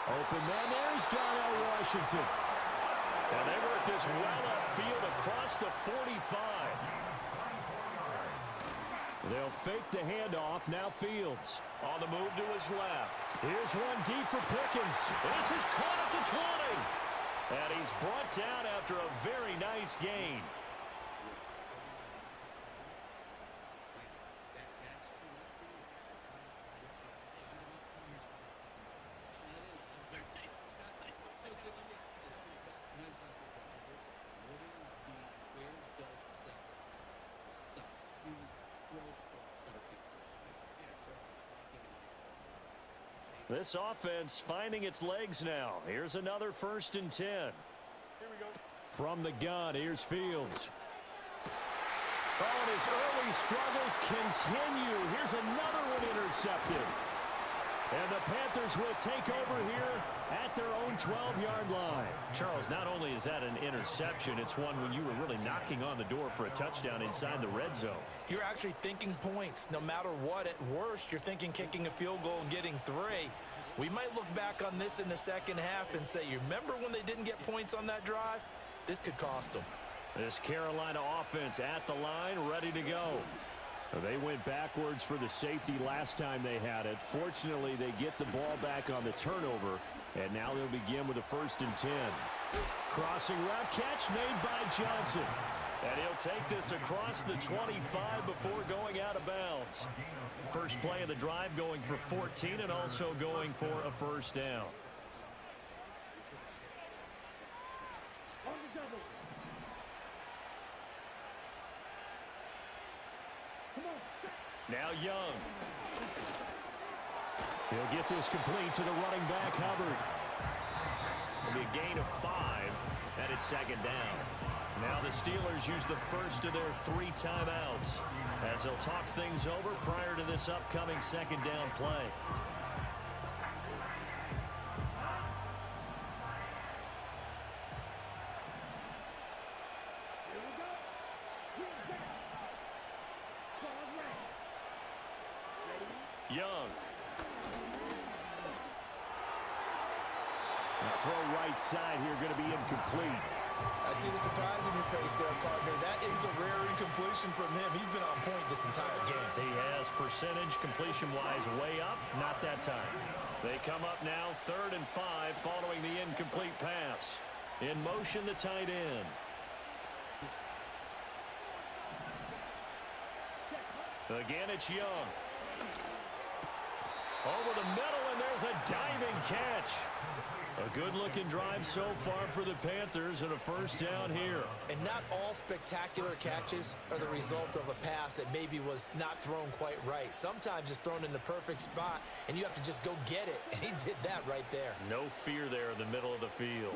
Open man, there's Darnell Washington. And they work this well upfield across the 45. They'll fake the handoff. Now Fields on the move to his left. Here's one deep for Pickens. This is caught at the 20. And he's brought down after a very nice gain. This offense finding its legs now. Here's another 1st and 10. Here we go. From the gun, here's Fields. Oh, and his early struggles continue. Here's another one intercepted. And the Panthers will take over here at their own 12-yard line. Charles, not only is that an interception, it's one when you were really knocking on the door for a touchdown inside the red zone. You're actually thinking points. No matter what, at worst, you're thinking kicking a field goal and getting 3. We might look back on this in the second half and say, you remember when they didn't get points on that drive? This could cost them. This Carolina offense at the line, ready to go. They went backwards for the safety last time they had it. Fortunately, they get the ball back on the turnover, and now they'll begin with a 1st and 10. Crossing route catch made by Johnson. And he'll take this across the 25 before going out of bounds. First play of the drive going for 14 and also going for a 1st down. Now Young. He'll get this complete to the running back, Hubbard. It'll be a gain of 5, and it's 2nd down. Now the Steelers use the first of their 3 timeouts as they'll talk things over prior to this upcoming 2nd down play. Young. Now throw right side here, going to be incomplete. I see the surprise in your face there, partner. That is a rare incompletion from him. He's been on point this entire game. He has percentage completion-wise way up. Not that time. They come up now 3rd and 5 following the incomplete pass. In motion, the tight end. Again, it's Young. Over the middle, and there's a diving catch. A good-looking drive so far for the Panthers and a 1st down here. And not all spectacular catches are the result of a pass that maybe was not thrown quite right. Sometimes it's thrown in the perfect spot, and you have to just go get it. And he did that right there. No fear there in the middle of the field.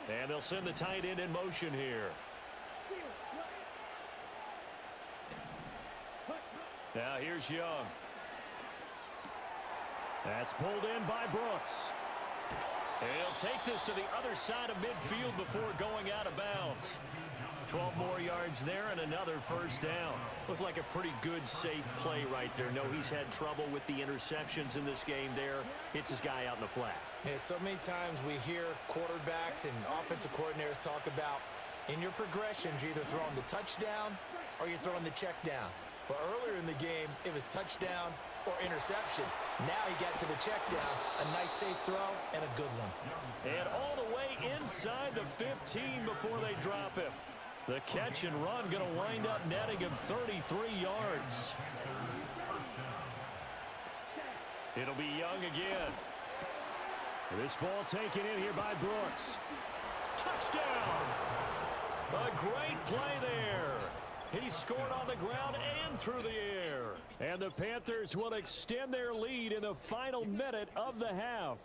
And they'll send the tight end in motion here. Now here's Young. That's pulled in by Brooks. He'll take this to the other side of midfield before going out of bounds. 12 more yards there and another 1st down. Looked like a pretty good, safe play right there. No, he's had trouble with the interceptions in this game there. Hits his guy out in the flat. Yeah, so many times we hear quarterbacks and offensive coordinators talk about in your progressions, you're either throwing the touchdown or you're throwing the check down. But earlier in the game, it was touchdown or interception. Now he got to the check down. A nice safe throw and a good one. And all the way inside the 15 before they drop him. The catch and run going to wind up netting him 33 yards. It'll be Young again. This ball taken in here by Brooks. Touchdown! A great play there. He scored on the ground and through the air. And the Panthers will extend their lead in the final minute of the half.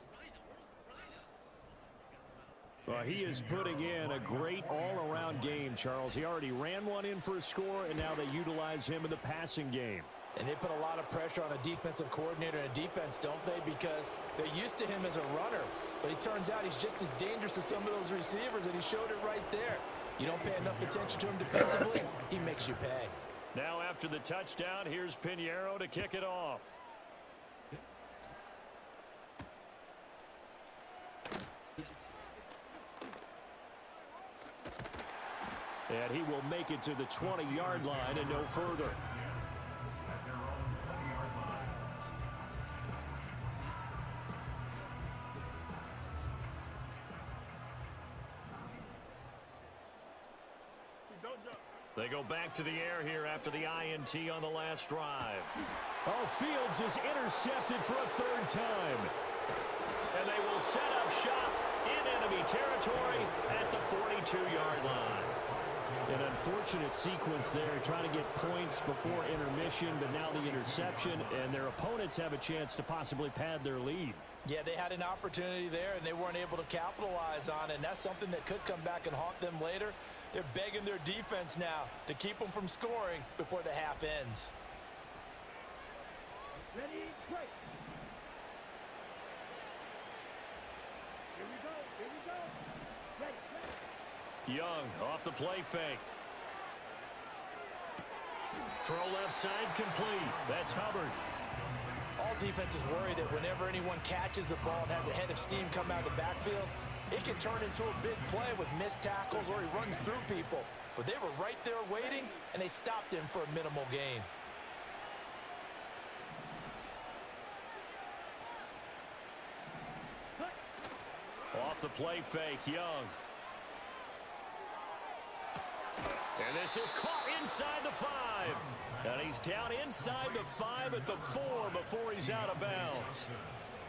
Well, he is putting in a great all-around game, Charles. He already ran one in for a score, and now they utilize him in the passing game. And they put a lot of pressure on a defensive coordinator and a defense, don't they? Because they're used to him as a runner. But it turns out he's just as dangerous as some of those receivers, and he showed it right there. You don't pay enough attention to him defensively, he makes you pay. Now after the touchdown, here's Pinheiro to kick it off. And he will make it to the 20-yard line and no further. They go back to the air here after the INT on the last drive. Oh, Fields is intercepted for a 3rd time. And they will set up shop in enemy territory at the 42-yard line. An unfortunate sequence there, trying to get points before intermission, but now the interception, and their opponents have a chance to possibly pad their lead. Yeah, they had an opportunity there, and they weren't able to capitalize on it, and that's something that could come back and haunt them later. They're begging their defense now to keep them from scoring before the half ends. Ready, break. Here we go, here we go. Ready. Young off the play fake. Throw left side complete. That's Hubbard. All defenses worry that whenever anyone catches the ball and has a head of steam come out of the backfield, it can turn into a big play with missed tackles or he runs through people. But they were right there waiting, and they stopped him for a minimal gain. Off the play fake, Young. And this is caught inside the 5. And he's down inside the 5 at the 4 before he's out of bounds.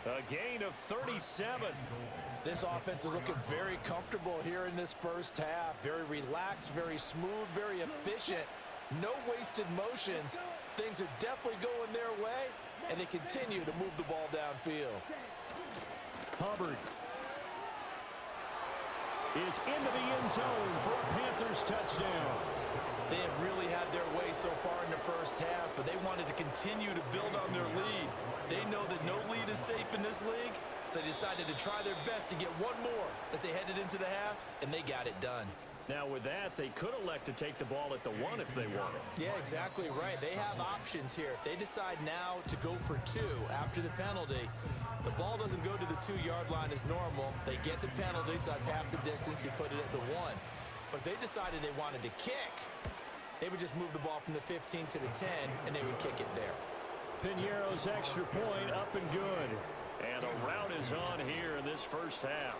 A gain of 37. This offense is looking very comfortable here in this first half. Very relaxed, very smooth, very efficient. No wasted motions. Things are definitely going their way, and they continue to move the ball downfield. Hubbard is into the end zone for a Panthers touchdown. They have really had their way so far in the first half, but they wanted to continue to build on their lead. They know that no lead is safe in this league, so they decided to try their best to get one more as they headed into the half, and they got it done. Now with that, they could elect to take the ball at the 1 if they wanted. Yeah, exactly right. They have options here. If they decide now to go for 2 after the penalty, the ball doesn't go to the 2-yard line as normal. They get the penalty, so that's half the distance. You put it at the 1. But if they decided they wanted to kick, they would just move the ball from the 15 to the 10, and they would kick it there. Piñeiro's extra point up and good. And a rout is on here in this first half.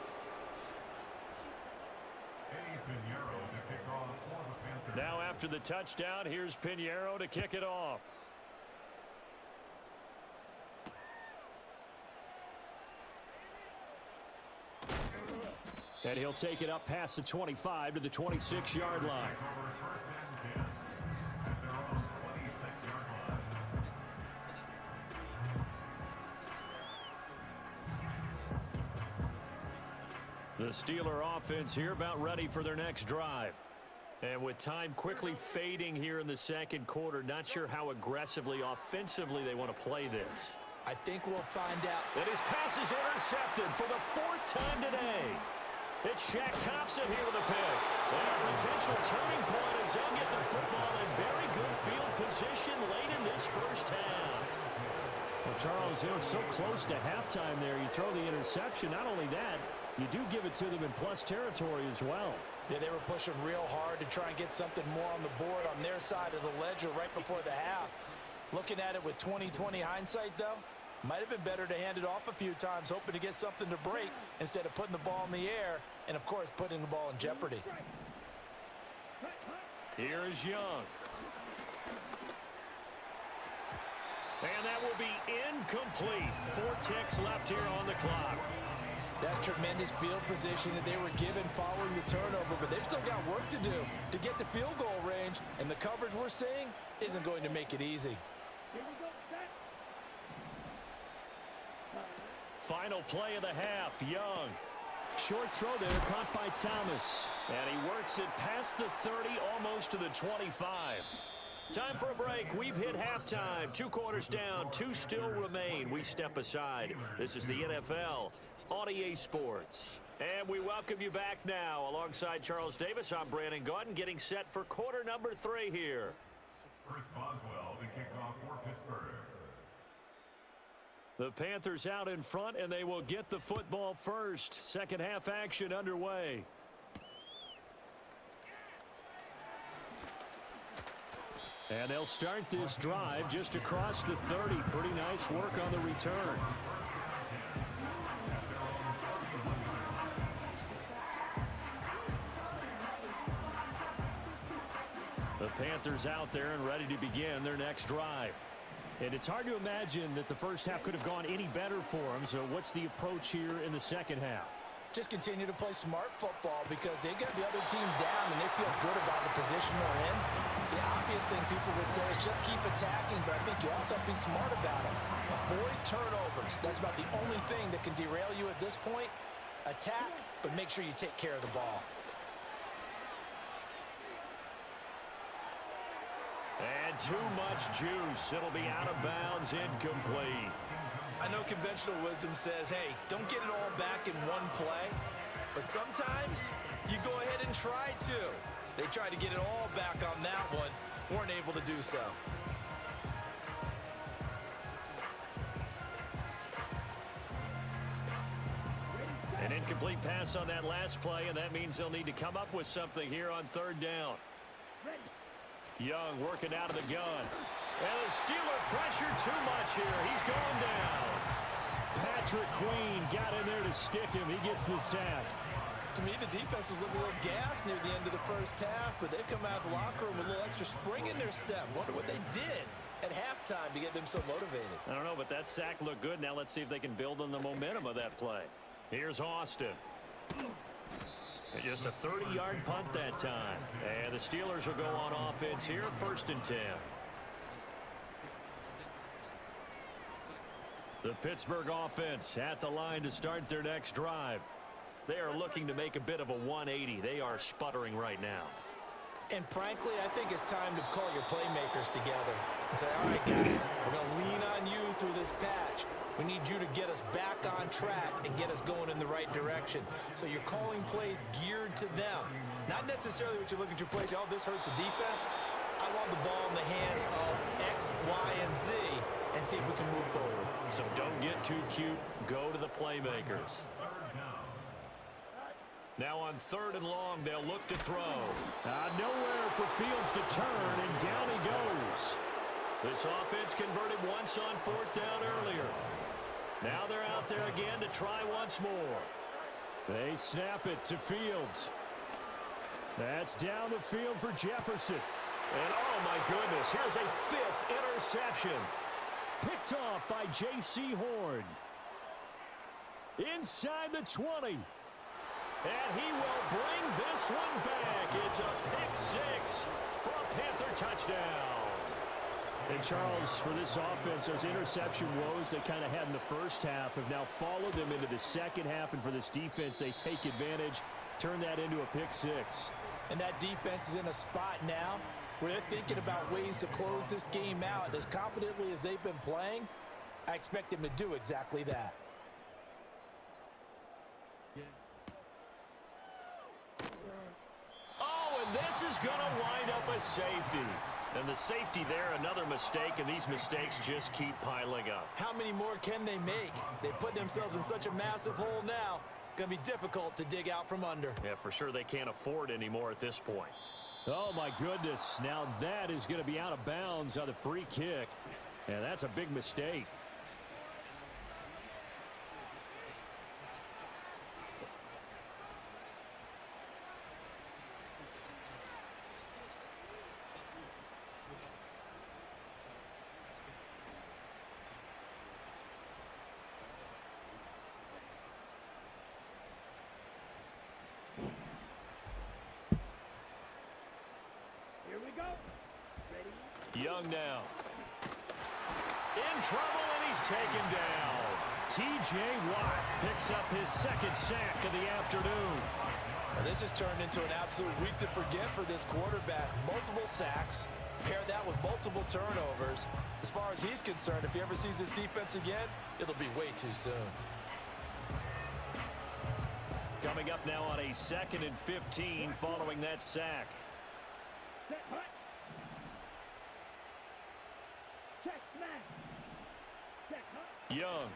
Now after the touchdown, here's Piñeiro to kick it off. And he'll take it up past the 25 to the 26-yard line. The Steeler offense here about ready for their next drive. And with time quickly fading here in the second quarter, not sure how aggressively, offensively they want to play this. I think we'll find out. And his pass is intercepted for the 4th time today. It's Shaq Thompson here with a pick. And a potential turning point as they'll get the football in very good field position late in this first half. Well, Charles, they were so close to halftime there. You throw the interception. Not only that, you do give it to them in plus territory as well. Yeah, they were pushing real hard to try and get something more on the board on their side of the ledger right before the half. Looking at it with 20/20 hindsight, though, might have been better to hand it off a few times, hoping to get something to break instead of putting the ball in the air and, of course, putting the ball in jeopardy. Here is Young. And that will be incomplete. 4 ticks left here on the clock. That's tremendous field position that they were given following the turnover, but they've still got work to do to get the field goal range, and the coverage we're seeing isn't going to make it easy. Final play of the half, Young. Short throw there, caught by Thomas. And he works it past the 30, almost to the 25. Time for a break. We've hit halftime. 2 quarters down, 2 still remain. We step aside. This is the NFL on EA Sports. And we welcome you back now. Alongside Charles Davis, I'm Brandon Gaudin, getting set for quarter number 3 here. Chris Boswell, the kickoff for Pittsburgh. The Panthers out in front, and they will get the football first. Second half action underway. And they'll start this drive just across the 30. Pretty nice work on the return. The Panthers out there and ready to begin their next drive. And it's hard to imagine that the first half could have gone any better for them. So what's the approach here in the second half? Just continue to play smart football because they got the other team down and they feel good about the position they're in. The obvious thing people would say is just keep attacking, but I think you also have to be smart about it. Avoid turnovers. That's about the only thing that can derail you at this point. Attack, but make sure you take care of the ball. And too much juice. It'll be out of bounds, incomplete. I know conventional wisdom says, hey, don't get it all back in one play. But sometimes you go ahead and try to. They tried to get it all back on that one. Weren't able to do so. Incomplete pass on that last play, and that means they'll need to come up with something here on third down. Young working out of the gun. And the Steeler pressure too much here. He's going down. Patrick Queen got in there to stick him. He gets the sack. To me, the defense was looking a little gassed near the end of the first half, but they've come out of the locker room with a little extra spring in their step. Wonder what they did at halftime to get them so motivated. I don't know, but that sack looked good. Now let's see if they can build on the momentum of that play. Here's Austin. And just a 30-yard punt that time. And the Steelers will go on offense here, 1st and 10. The Pittsburgh offense at the line to start their next drive. They are looking to make a bit of a 180. They are sputtering right now. And frankly, I think it's time to call your playmakers together and say, all right, guys, we're going to lean on you through this patch. We need you to get us back on track and get us going in the right direction. So you're calling plays geared to them. Not necessarily what you look at your plays, oh, this hurts the defense. I want the ball in the hands of X, Y, and Z and see if we can move forward. So don't get too cute. Go to the playmakers. Now on 3rd and long, they'll look to throw. Nowhere for Fields to turn, and down he goes. This offense converted once on 4th down earlier. Now they're out there again to try once more. They snap it to Fields. That's down the field for Jefferson. And oh my goodness, here's a 5th interception. Picked off by J.C. Horn. Inside the 20. And he will bring this one back. It's a pick 6 for a Panther touchdown. And Charles, for this offense, those interception woes they kind of had in the first half have now followed them into the second half. And for this defense, they take advantage, turn that into a pick 6. And that defense is in a spot now where they're thinking about ways to close this game out. And as confidently as they've been playing, I expect them to do exactly that. Oh, and this is going to wind up a safety. And the safety there, another mistake, and these mistakes just keep piling up. How many more can they make? They put themselves in such a massive hole now. Going to be difficult to dig out from under. Yeah, for sure they can't afford anymore at this point. Oh, my goodness. Now that is going to be out of bounds on the free kick. And that's a big mistake. Young now. In trouble, and he's taken down. T.J. Watt picks up his 2nd sack of the afternoon. Well, this has turned into an absolute week to forget for this quarterback. Multiple sacks, pair that with multiple turnovers. As far as he's concerned, if he ever sees this defense again, it'll be way too soon. Coming up now on a 2nd and 15 following that sack. Young.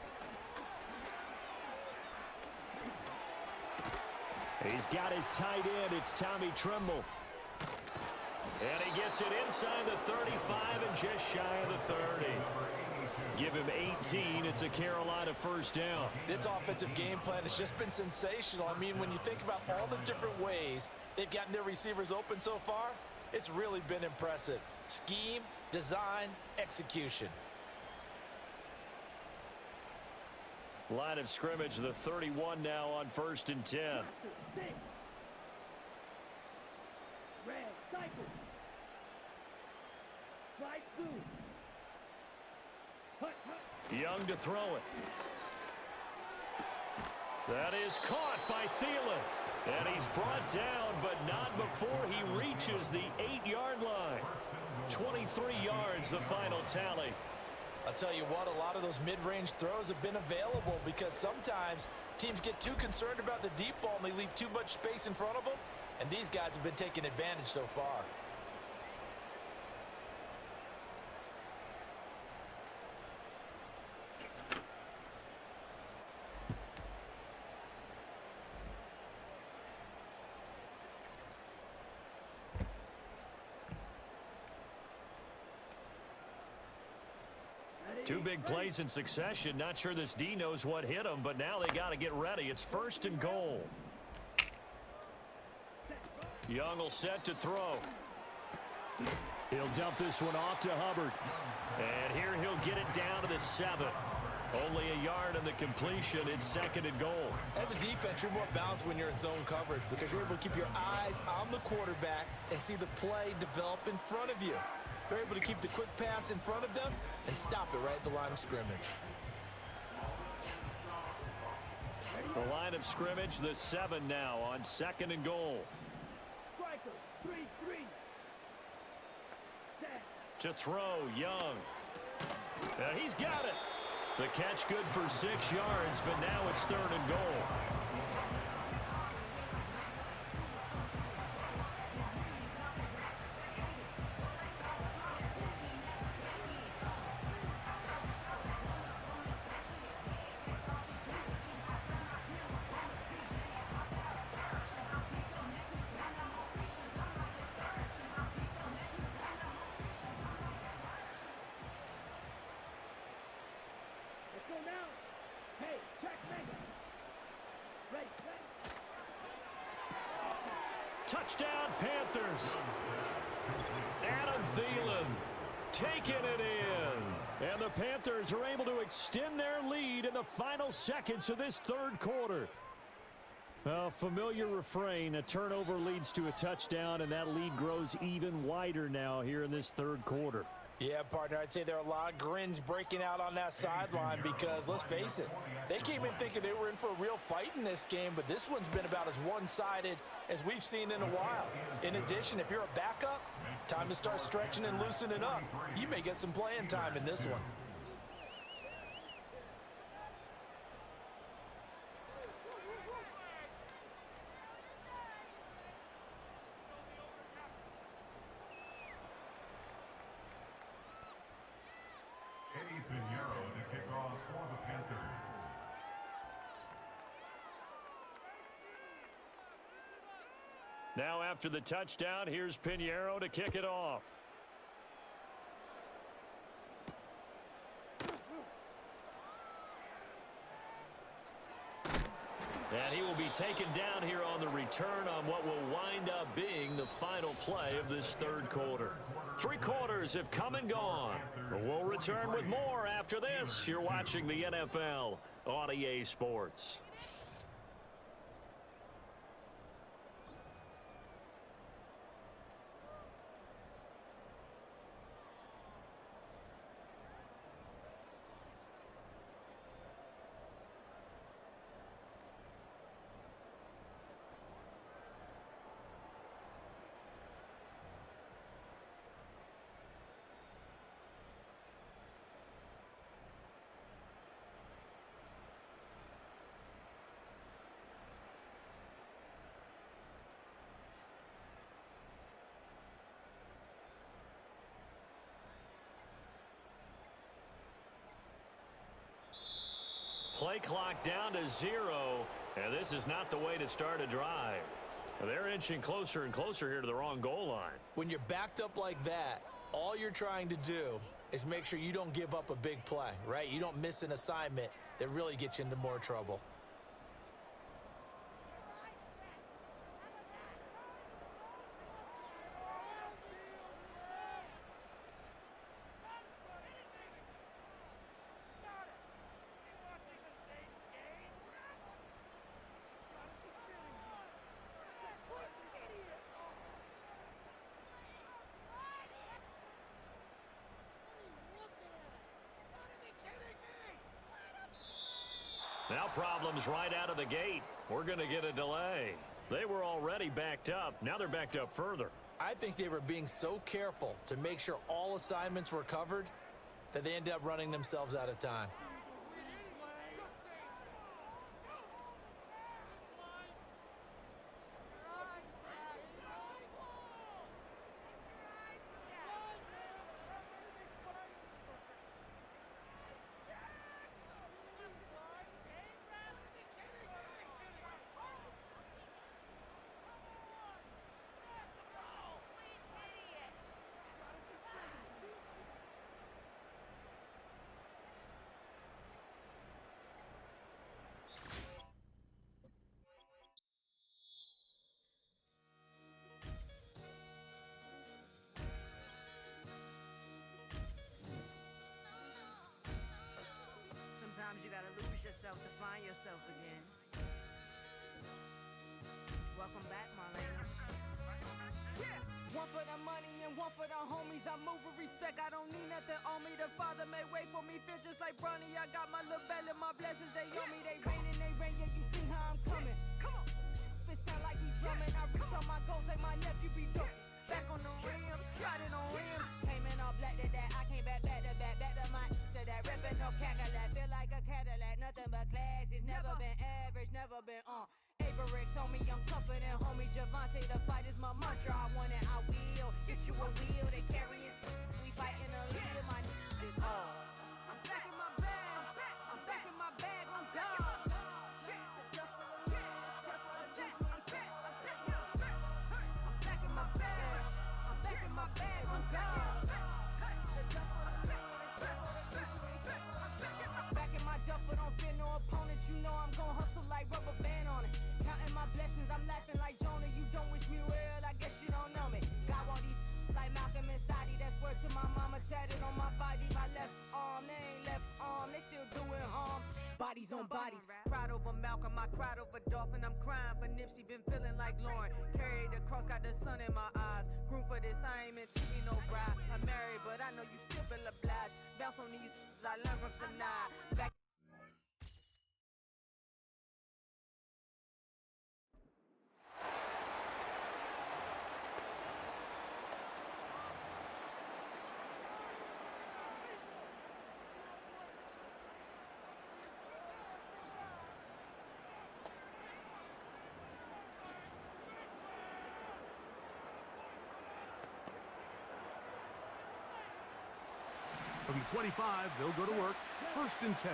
He's got his tight end. It's Tommy Tremble. And he gets it inside the 35 and just shy of the 30. Give him 18. It's a Carolina 1st down. This offensive game plan has just been sensational. I mean, when you think about all the different ways they've gotten their receivers open so far, it's really been impressive. Scheme, design, execution. Line of scrimmage, the 31 now on 1st and 10. Young to throw it. That is caught by Thielen. And he's brought down, but not before he reaches the 8-yard line. 23 yards, the final tally. I'll tell you what, a lot of those mid-range throws have been available because sometimes teams get too concerned about the deep ball and they leave too much space in front of them, and these guys have been taking advantage so far. Two big plays in succession. Not sure this D knows what hit him, but now they got to get ready. It's 1st and goal. Young will set to throw. He'll dump this one off to Hubbard. And here he'll get it down to the 7. Only a yard on the completion. It's 2nd and goal. As a defense, you're more balanced when you're in zone coverage because you're able to keep your eyes on the quarterback and see the play develop in front of you. They're able to keep the quick pass in front of them and stop it right at the line of scrimmage. The line of scrimmage, the 7 now on 2nd and goal. To throw, Young. And he's got it. The catch good for 6 yards, but now it's 3rd and goal. Touchdown, Panthers. Adam Thielen taking it in. And the Panthers are able to extend their lead in the final seconds of this 3rd quarter. A familiar refrain, a turnover leads to a touchdown, and that lead grows even wider now here in this 3rd quarter. Yeah, partner, I'd say there are a lot of grins breaking out on that sideline because, let's face it, they came in thinking they were in for a real fight in this game, but this one's been about as one-sided as we've seen in a while. In addition, if you're a backup, time to start stretching and loosening up. You may get some playing time in this one. To kick off for the Panthers. Now after the touchdown, here's Pinheiro to kick it off. And he will be taken down here on the return on what will wind up being the final play of this 3rd quarter. 3 quarters have come and gone. We'll return with more after this. You're watching the NFL on EA Sports. Play clock down to 0, and this is not the way to start a drive. They're inching closer and closer here to the wrong goal line. When you're backed up like that, all you're trying to do is make sure you don't give up a big play, right? You don't miss an assignment that really gets you into more trouble. Now problems right out of the gate. We're going to get a delay. They were already backed up. Now they're backed up further. I think they were being so careful to make sure all assignments were covered that they ended up running themselves out of time. yourself again. Welcome back, Marlena. One for the money and one for the homies. I move with respect, I don't need nothing on me. The Father may wait for me, fit just like Bronny. I got my little belly, my blessings, they on me. They rain and they rain, yeah, you see how I'm coming. Come on. It sound like he drumming. I reach on my goals like my nephew be dope. Back on the rims, riding on rims. Came in all black to that, I came back to my to that ripping no Cadillac. Feel like a Cadillac, nothing but class. It's never been average, never been on. Averix on me, I'm tougher than homie Javante. The fight is my mantra. I want it, I will. Get you a wheel, they carry it. We fighting a lead, my is all. I'm back in my bag, I'm back in my bag, I'm gone. My bag, I'm gone. Back in my duffel, don't fear no opponent. You know I'm gon' hustle like rubber band on it. Counting my blessings, I'm laughing like Jonah. You don't wish me well, I guess you don't know me. Got all these like Malcolm and Sadie. That's word to my mama, tatted on my body. My left arm, they ain't left arm, they still doing harm. Bodies on bodies, proud over Malcolm, I cried over Dolphin. I'm crying for Nipsey, been feeling like Lauren. Carried the cross, got the sun in my eyes. Groom for this, I ain't meant to be no bride. I'm married, but I know you still feel obliged. Bounce on these, I learned from Sanaa. Back From the 25, they'll go to work. 1st and 10.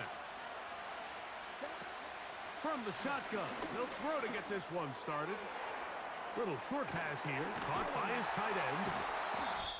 From the shotgun, they'll throw to get this one started. Little short pass here, caught by his tight end.